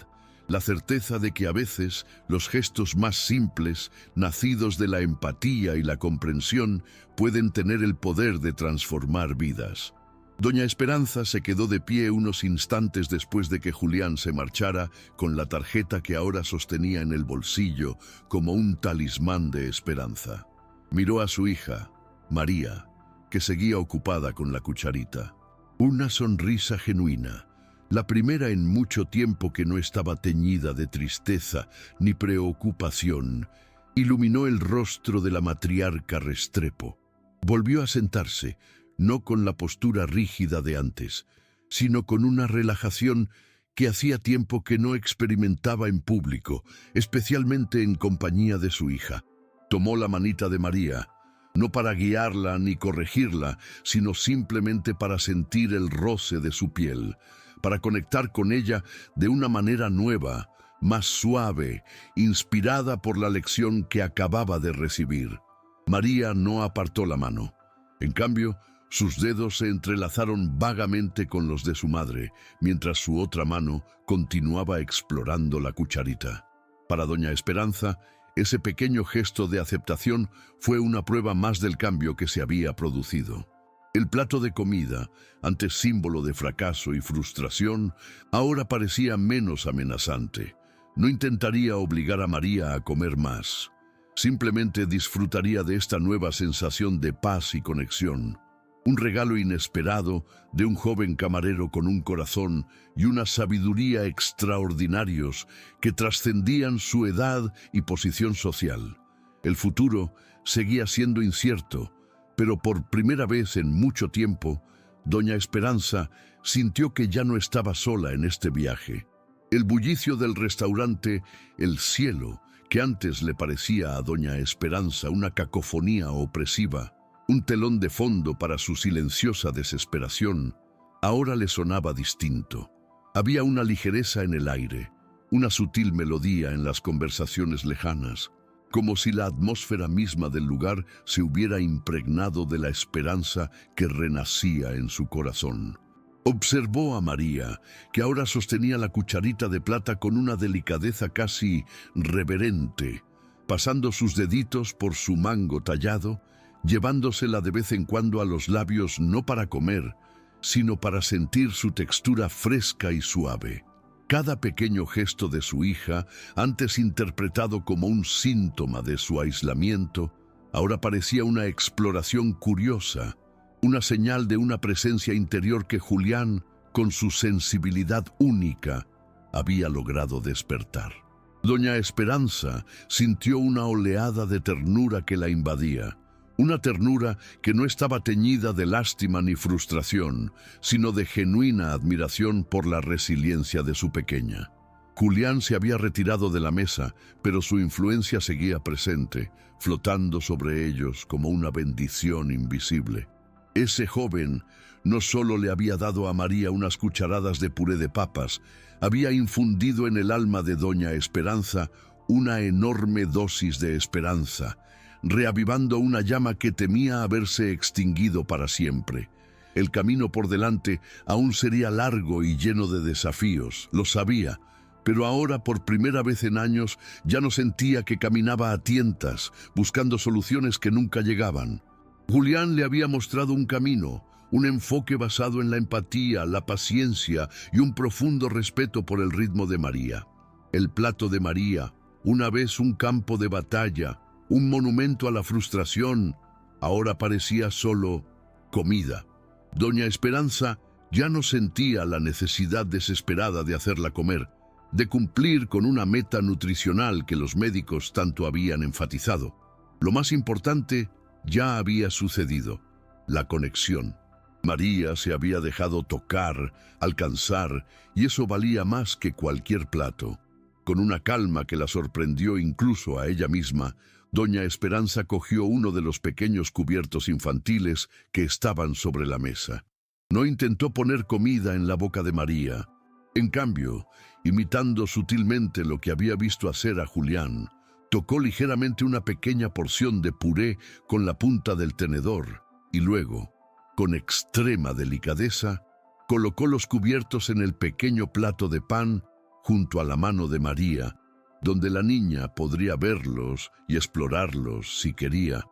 la certeza de que a veces los gestos más simples, nacidos de la empatía y la comprensión, pueden tener el poder de transformar vidas. Doña Esperanza se quedó de pie unos instantes después de que Julián se marchara, con la tarjeta que ahora sostenía en el bolsillo como un talismán de esperanza. Miró a su hija, María, que seguía ocupada con la cucharita. Una sonrisa genuina, la primera en mucho tiempo que no estaba teñida de tristeza ni preocupación, iluminó el rostro de la matriarca Restrepo. Volvió a sentarse, no con la postura rígida de antes, sino con una relajación que hacía tiempo que no experimentaba en público, especialmente en compañía de su hija. Tomó la manita de María, no para guiarla ni corregirla, sino simplemente para sentir el roce de su piel, para conectar con ella de una manera nueva, más suave, inspirada por la lección que acababa de recibir. María no apartó la mano. En cambio, sus dedos se entrelazaron vagamente con los de su madre, mientras su otra mano continuaba explorando la cucharita. Para doña Esperanza, ese pequeño gesto de aceptación fue una prueba más del cambio que se había producido. El plato de comida, antes símbolo de fracaso y frustración, ahora parecía menos amenazante. No intentaría obligar a María a comer más. Simplemente disfrutaría de esta nueva sensación de paz y conexión. Un regalo inesperado de un joven camarero con un corazón y una sabiduría extraordinarios que trascendían su edad y posición social. El futuro seguía siendo incierto, pero por primera vez en mucho tiempo, doña Esperanza sintió que ya no estaba sola en este viaje. El bullicio del restaurante, el cielo, que antes le parecía a doña Esperanza una cacofonía opresiva, un telón de fondo para su silenciosa desesperación, ahora le sonaba distinto. Había una ligereza en el aire, una sutil melodía en las conversaciones lejanas, como si la atmósfera misma del lugar se hubiera impregnado de la esperanza que renacía en su corazón. Observó a María, que ahora sostenía la cucharita de plata con una delicadeza casi reverente, pasando sus deditos por su mango tallado, llevándosela de vez en cuando a los labios no para comer, sino para sentir su textura fresca y suave. Cada pequeño gesto de su hija, antes interpretado como un síntoma de su aislamiento, ahora parecía una exploración curiosa, una señal de una presencia interior que Julián, con su sensibilidad única, había logrado despertar. Doña Esperanza sintió una oleada de ternura que la invadía, una ternura que no estaba teñida de lástima ni frustración, sino de genuina admiración por la resiliencia de su pequeña. Julián se había retirado de la mesa, pero su influencia seguía presente, flotando sobre ellos como una bendición invisible. Ese joven no solo le había dado a María unas cucharadas de puré de papas, había infundido en el alma de doña Esperanza una enorme dosis de esperanza, reavivando una llama que temía haberse extinguido para siempre. El camino por delante aún sería largo y lleno de desafíos, lo sabía, pero ahora por primera vez en años ya no sentía que caminaba a tientas, buscando soluciones que nunca llegaban. Julián le había mostrado un camino, un enfoque basado en la empatía, la paciencia y un profundo respeto por el ritmo de María. El plato de María, una vez un campo de batalla, un monumento a la frustración, ahora parecía solo comida. Doña Esperanza ya no sentía la necesidad desesperada de hacerla comer, de cumplir con una meta nutricional que los médicos tanto habían enfatizado. Lo más importante ya había sucedido: la conexión. María se había dejado tocar, alcanzar, y eso valía más que cualquier plato. Con una calma que la sorprendió incluso a ella misma, doña Esperanza cogió uno de los pequeños cubiertos infantiles que estaban sobre la mesa. No intentó poner comida en la boca de María. En cambio, imitando sutilmente lo que había visto hacer a Julián, tocó ligeramente una pequeña porción de puré con la punta del tenedor y luego, con extrema delicadeza, colocó los cubiertos en el pequeño plato de pan junto a la mano de María, donde la niña podría verlos y explorarlos si quería.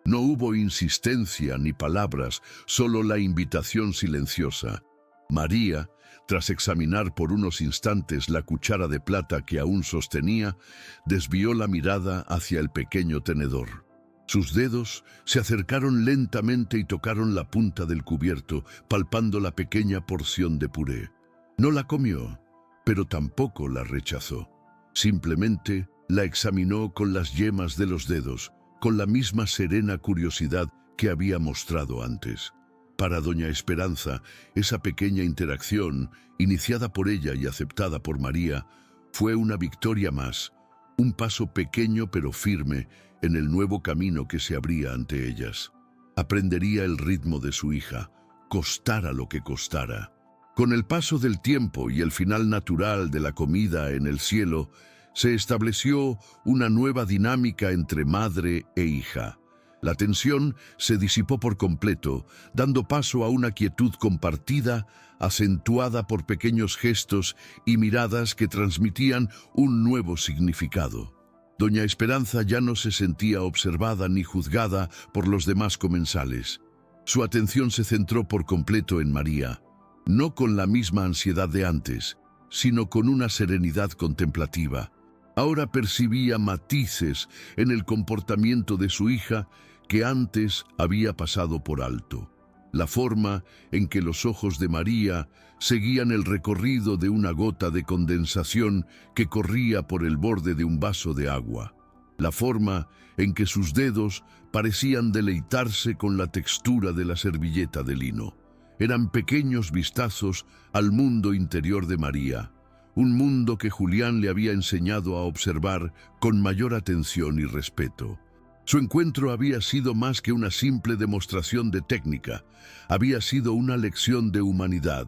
No hubo insistencia ni palabras, solo la invitación silenciosa. María, tras examinar por unos instantes la cuchara de plata que aún sostenía, desvió la mirada hacia el pequeño tenedor. Sus dedos se acercaron lentamente y tocaron la punta del cubierto, palpando la pequeña porción de puré. No la comió, pero tampoco la rechazó. Simplemente la examinó con las yemas de los dedos, con la misma serena curiosidad que había mostrado antes. Para doña Esperanza, esa pequeña interacción, iniciada por ella y aceptada por María, fue una victoria más, un paso pequeño pero firme en el nuevo camino que se abría ante ellas. Aprendería el ritmo de su hija, costara lo que costara. Con el paso del tiempo y el final natural de la comida en el cielo, se estableció una nueva dinámica entre madre e hija. La tensión se disipó por completo, dando paso a una quietud compartida, acentuada por pequeños gestos y miradas que transmitían un nuevo significado. Doña Esperanza ya no se sentía observada ni juzgada por los demás comensales. Su atención se centró por completo en María, no con la misma ansiedad de antes, sino con una serenidad contemplativa. Ahora percibía matices en el comportamiento de su hija que antes había pasado por alto. La forma en que los ojos de María seguían el recorrido de una gota de condensación que corría por el borde de un vaso de agua. La forma en que sus dedos parecían deleitarse con la textura de la servilleta de lino. Eran pequeños vistazos al mundo interior de María, un mundo que Julián le había enseñado a observar con mayor atención y respeto. Su encuentro había sido más que una simple demostración de técnica, había sido una lección de humanidad.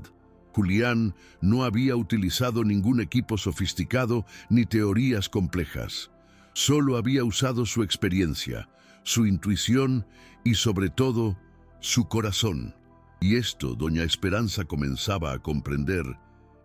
Julián no había utilizado ningún equipo sofisticado ni teorías complejas. Solo había usado su experiencia, su intuición y, sobre todo, su corazón. Y esto, doña Esperanza comenzaba a comprender,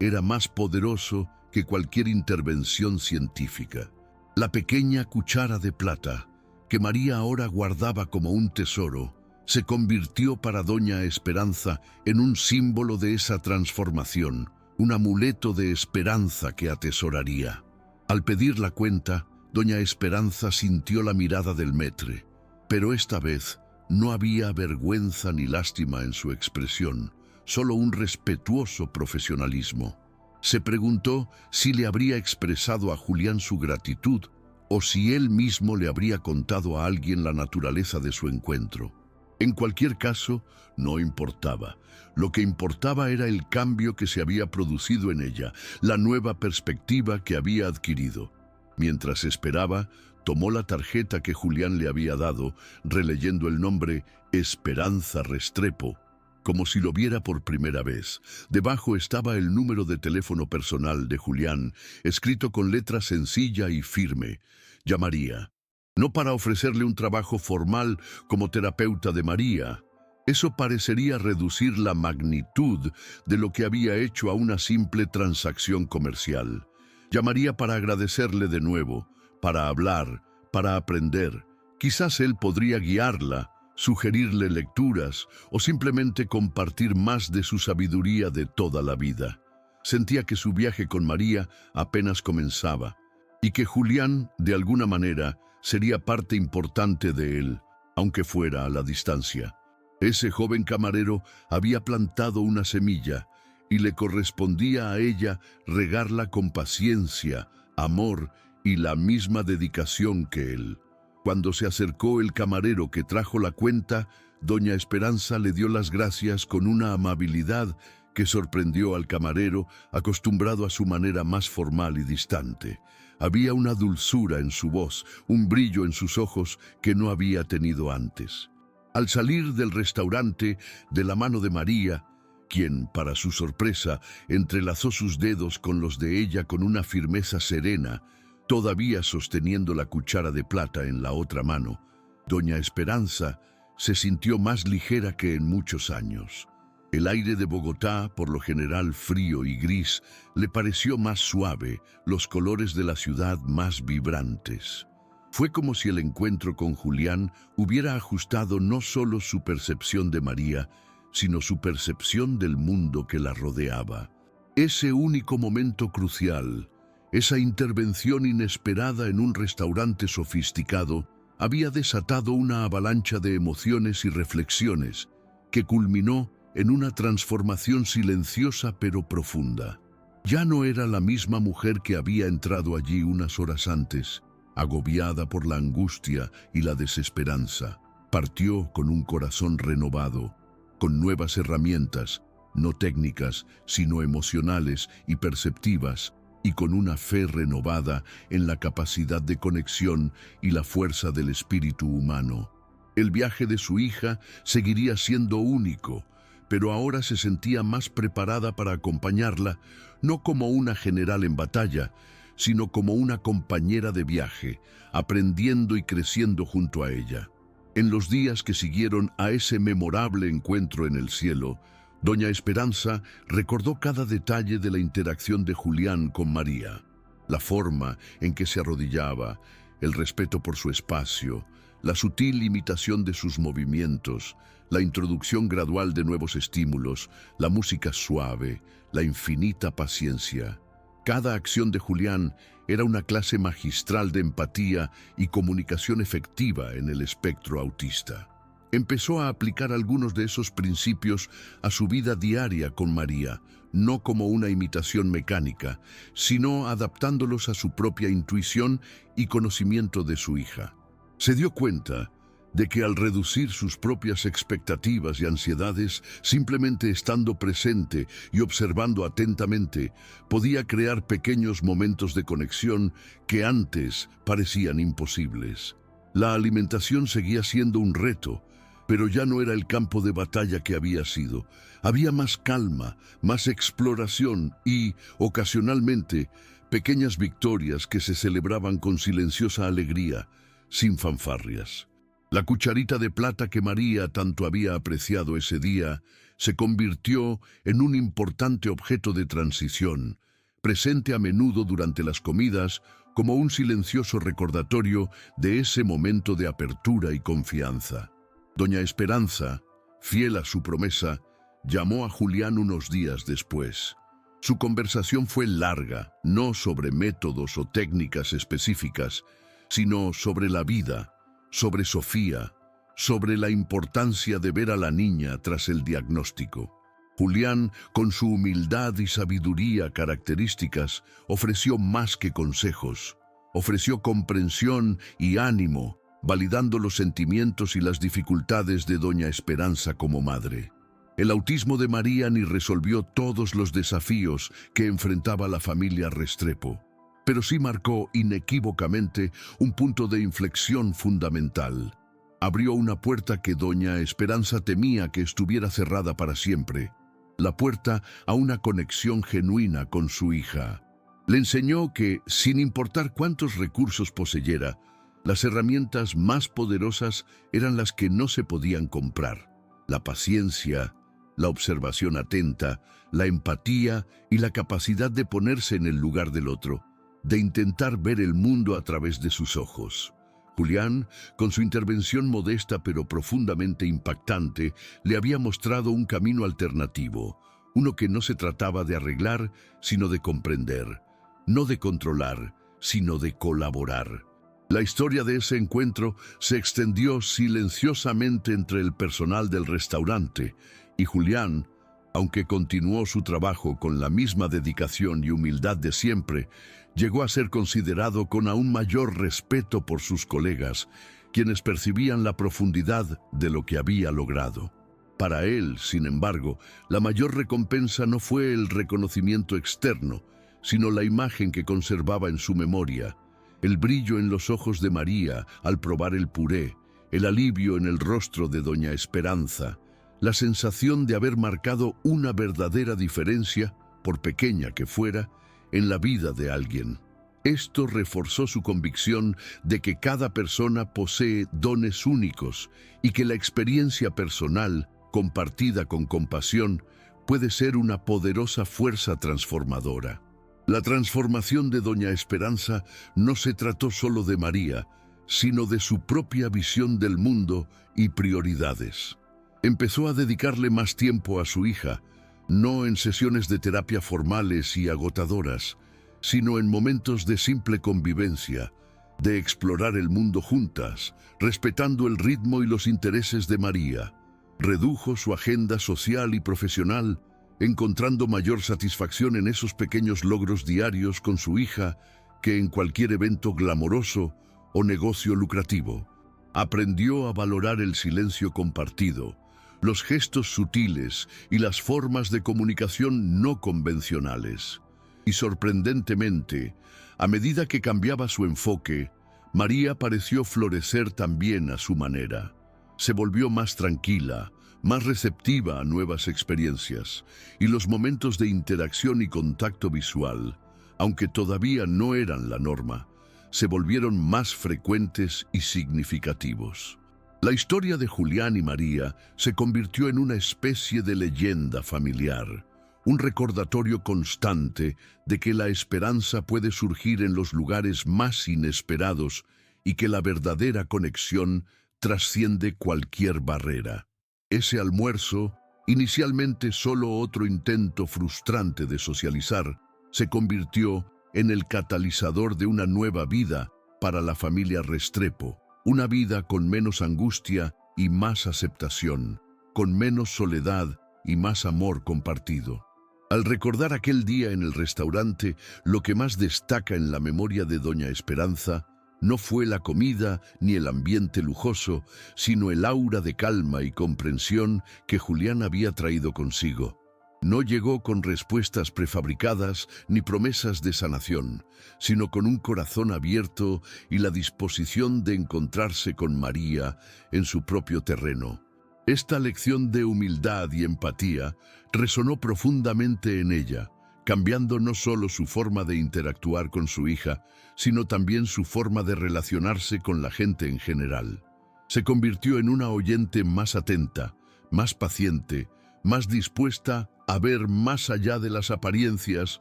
era más poderoso que cualquier intervención científica. La pequeña cuchara de plata, que María ahora guardaba como un tesoro, se convirtió para doña Esperanza en un símbolo de esa transformación, un amuleto de esperanza que atesoraría. Al pedir la cuenta, doña Esperanza sintió la mirada del maître, pero esta vez no había vergüenza ni lástima en su expresión, solo un respetuoso profesionalismo. Se preguntó si le habría expresado a Julián su gratitud o si él mismo le habría contado a alguien la naturaleza de su encuentro. En cualquier caso, no importaba. Lo que importaba era el cambio que se había producido en ella, la nueva perspectiva que había adquirido. Mientras esperaba, tomó la tarjeta que Julián le había dado, releyendo el nombre Esperanza Restrepo, como si lo viera por primera vez. Debajo estaba el número de teléfono personal de Julián, escrito con letra sencilla y firme. Llamaría. No para ofrecerle un trabajo formal como terapeuta de María. Eso parecería reducir la magnitud de lo que había hecho a una simple transacción comercial. Llamaría para agradecerle de nuevo, para hablar, para aprender. Quizás él podría guiarla, sugerirle lecturas o simplemente compartir más de su sabiduría de toda la vida. Sentía que su viaje con María apenas comenzaba y que Julián, de alguna manera, sería parte importante de él, aunque fuera a la distancia. Ese joven camarero había plantado una semilla y le correspondía a ella regarla con paciencia, amor y la misma dedicación que él. Cuando se acercó el camarero que trajo la cuenta, doña Esperanza le dio las gracias con una amabilidad que sorprendió al camarero, acostumbrado a su manera más formal y distante. Había una dulzura en su voz, un brillo en sus ojos que no había tenido antes. Al salir del restaurante, de la mano de María, quien, para su sorpresa, entrelazó sus dedos con los de ella con una firmeza serena, todavía sosteniendo la cuchara de plata en la otra mano, doña Esperanza se sintió más ligera que en muchos años. El aire de Bogotá, por lo general frío y gris, le pareció más suave, los colores de la ciudad más vibrantes. Fue como si el encuentro con Julián hubiera ajustado no solo su percepción de María, sino su percepción del mundo que la rodeaba. Ese único momento crucial, esa intervención inesperada en un restaurante sofisticado, había desatado una avalancha de emociones y reflexiones que culminó en una transformación silenciosa pero profunda. Ya no era la misma mujer que había entrado allí unas horas antes, agobiada por la angustia y la desesperanza. Partió con un corazón renovado, con nuevas herramientas, no técnicas, sino emocionales y perceptivas, y con una fe renovada en la capacidad de conexión y la fuerza del espíritu humano. El viaje de su hija seguiría siendo único, pero ahora se sentía más preparada para acompañarla, no como una general en batalla, sino como una compañera de viaje, aprendiendo y creciendo junto a ella. En los días que siguieron a ese memorable encuentro en el cielo, doña Esperanza recordó cada detalle de la interacción de Julián con María, la forma en que se arrodillaba, el respeto por su espacio, la sutil imitación de sus movimientos, la introducción gradual de nuevos estímulos, la música suave, la infinita paciencia. Cada acción de Julián era una clase magistral de empatía y comunicación efectiva en el espectro autista. Empezó a aplicar algunos de esos principios a su vida diaria con María, no como una imitación mecánica, sino adaptándolos a su propia intuición y conocimiento de su hija. Se dio cuenta de que al reducir sus propias expectativas y ansiedades, simplemente estando presente y observando atentamente, podía crear pequeños momentos de conexión que antes parecían imposibles. La alimentación seguía siendo un reto, pero ya no era el campo de batalla que había sido. Había más calma, más exploración y, ocasionalmente, pequeñas victorias que se celebraban con silenciosa alegría, sin fanfarrias. La cucharita de plata que María tanto había apreciado ese día se convirtió en un importante objeto de transición, presente a menudo durante las comidas como un silencioso recordatorio de ese momento de apertura y confianza. Doña Esperanza, fiel a su promesa, llamó a Julián unos días después. Su conversación fue larga, no sobre métodos o técnicas específicas, sino sobre la vida, sobre Sofía, sobre la importancia de ver a la niña tras el diagnóstico. Julián, con su humildad y sabiduría características, ofreció más que consejos. Ofreció comprensión y ánimo, validando los sentimientos y las dificultades de doña Esperanza como madre. El autismo de María ni resolvió todos los desafíos que enfrentaba la familia Restrepo, pero sí marcó inequívocamente un punto de inflexión fundamental. Abrió una puerta que doña Esperanza temía que estuviera cerrada para siempre, la puerta a una conexión genuina con su hija. Le enseñó que, sin importar cuántos recursos poseyera, las herramientas más poderosas eran las que no se podían comprar: la paciencia, la observación atenta, la empatía y la capacidad de ponerse en el lugar del otro, de intentar ver el mundo a través de sus ojos. Julián, con su intervención modesta pero profundamente impactante, le había mostrado un camino alternativo, uno que no se trataba de arreglar, sino de comprender, no de controlar, sino de colaborar. La historia de ese encuentro se extendió silenciosamente entre el personal del restaurante, y Julián, aunque continuó su trabajo con la misma dedicación y humildad de siempre, llegó a ser considerado con aún mayor respeto por sus colegas, quienes percibían la profundidad de lo que había logrado. Para él, sin embargo, la mayor recompensa no fue el reconocimiento externo, sino la imagen que conservaba en su memoria, el brillo en los ojos de María al probar el puré, el alivio en el rostro de doña Esperanza, la sensación de haber marcado una verdadera diferencia, por pequeña que fuera, en la vida de alguien. Esto reforzó su convicción de que cada persona posee dones únicos y que la experiencia personal, compartida con compasión, puede ser una poderosa fuerza transformadora. La transformación de doña Esperanza no se trató solo de María, sino de su propia visión del mundo y prioridades. Empezó a dedicarle más tiempo a su hija, no en sesiones de terapia formales y agotadoras, sino en momentos de simple convivencia, de explorar el mundo juntas, respetando el ritmo y los intereses de María. Redujo su agenda social y profesional, encontrando mayor satisfacción en esos pequeños logros diarios con su hija que en cualquier evento glamoroso o negocio lucrativo. Aprendió a valorar el silencio compartido, los gestos sutiles y las formas de comunicación no convencionales. Y sorprendentemente, a medida que cambiaba su enfoque, María pareció florecer también a su manera. Se volvió más tranquila, más receptiva a nuevas experiencias, y los momentos de interacción y contacto visual, aunque todavía no eran la norma, se volvieron más frecuentes y significativos. La historia de Julián y María se convirtió en una especie de leyenda familiar, un recordatorio constante de que la esperanza puede surgir en los lugares más inesperados y que la verdadera conexión trasciende cualquier barrera. Ese almuerzo, inicialmente solo otro intento frustrante de socializar, se convirtió en el catalizador de una nueva vida para la familia Restrepo, una vida con menos angustia y más aceptación, con menos soledad y más amor compartido. Al recordar aquel día en el restaurante, lo que más destaca en la memoria de doña Esperanza no fue la comida ni el ambiente lujoso, sino el aura de calma y comprensión que Julián había traído consigo. No llegó con respuestas prefabricadas ni promesas de sanación, sino con un corazón abierto y la disposición de encontrarse con María en su propio terreno. Esta lección de humildad y empatía resonó profundamente en ella, cambiando no solo su forma de interactuar con su hija, sino también su forma de relacionarse con la gente en general. Se convirtió en una oyente más atenta, más paciente, más dispuesta a ver más allá de las apariencias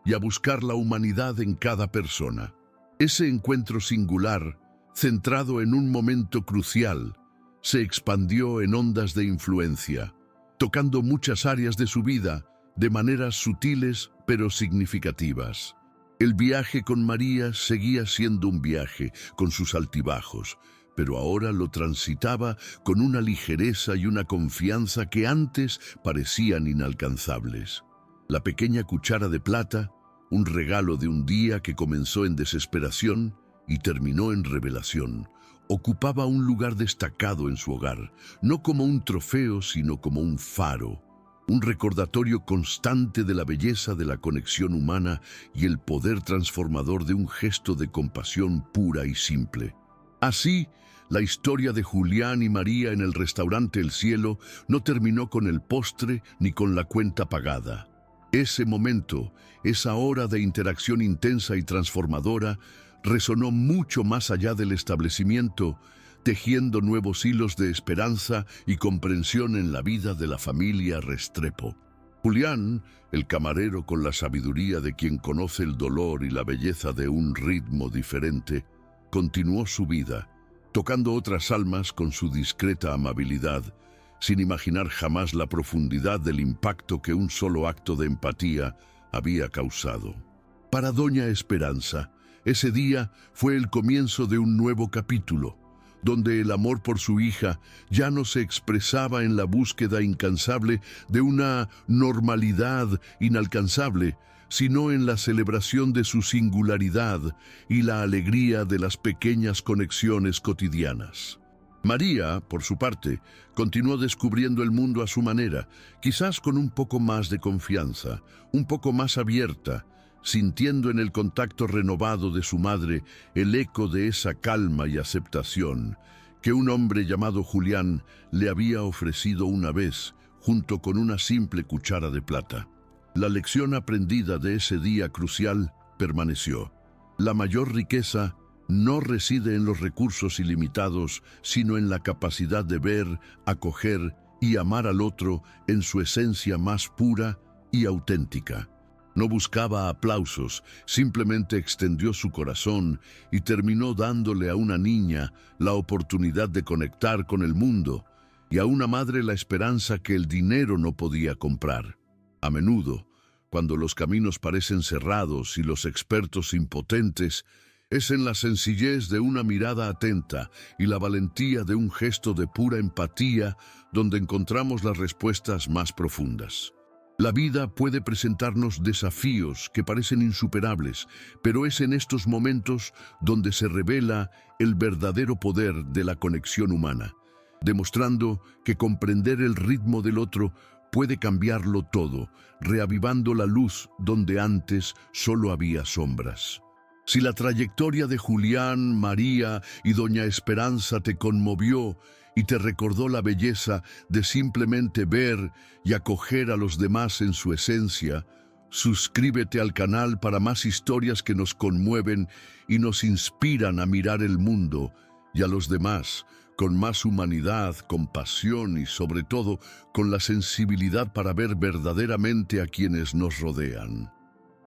y a buscar la humanidad en cada persona. Ese encuentro singular, centrado en un momento crucial, se expandió en ondas de influencia, tocando muchas áreas de su vida de maneras sutiles pero significativas. El viaje con María seguía siendo un viaje, con sus altibajos, pero ahora lo transitaba con una ligereza y una confianza que antes parecían inalcanzables. La pequeña cuchara de plata, un regalo de un día que comenzó en desesperación y terminó en revelación, ocupaba un lugar destacado en su hogar, no como un trofeo, sino como un faro, un recordatorio constante de la belleza de la conexión humana y el poder transformador de un gesto de compasión pura y simple. Así, la historia de Julián y María en el restaurante El Cielo no terminó con el postre ni con la cuenta pagada. Ese momento, esa hora de interacción intensa y transformadora, resonó mucho más allá del establecimiento, tejiendo nuevos hilos de esperanza y comprensión en la vida de la familia Restrepo. Julián, el camarero con la sabiduría de quien conoce el dolor y la belleza de un ritmo diferente, continuó su vida, tocando otras almas con su discreta amabilidad, sin imaginar jamás la profundidad del impacto que un solo acto de empatía había causado. Para doña Esperanza, ese día fue el comienzo de un nuevo capítulo, donde el amor por su hija ya no se expresaba en la búsqueda incansable de una normalidad inalcanzable, sino en la celebración de su singularidad y la alegría de las pequeñas conexiones cotidianas. María, por su parte, continuó descubriendo el mundo a su manera, quizás con un poco más de confianza, un poco más abierta, sintiendo en el contacto renovado de su madre el eco de esa calma y aceptación que un hombre llamado Julián le había ofrecido una vez, junto con una simple cuchara de plata. La lección aprendida de ese día crucial permaneció. La mayor riqueza no reside en los recursos ilimitados, sino en la capacidad de ver, acoger y amar al otro en su esencia más pura y auténtica. No buscaba aplausos, simplemente extendió su corazón y terminó dándole a una niña la oportunidad de conectar con el mundo y a una madre la esperanza que el dinero no podía comprar. A menudo, cuando los caminos parecen cerrados y los expertos impotentes, es en la sencillez de una mirada atenta y la valentía de un gesto de pura empatía donde encontramos las respuestas más profundas. La vida puede presentarnos desafíos que parecen insuperables, pero es en estos momentos donde se revela el verdadero poder de la conexión humana, demostrando que comprender el ritmo del otro puede cambiarlo todo, reavivando la luz donde antes solo había sombras. Si la trayectoria de Julián, María y Doña Esperanza te conmovió y te recordó la belleza de simplemente ver y acoger a los demás en su esencia, suscríbete al canal para más historias que nos conmueven y nos inspiran a mirar el mundo y a los demás con más humanidad, compasión y sobre todo con la sensibilidad para ver verdaderamente a quienes nos rodean.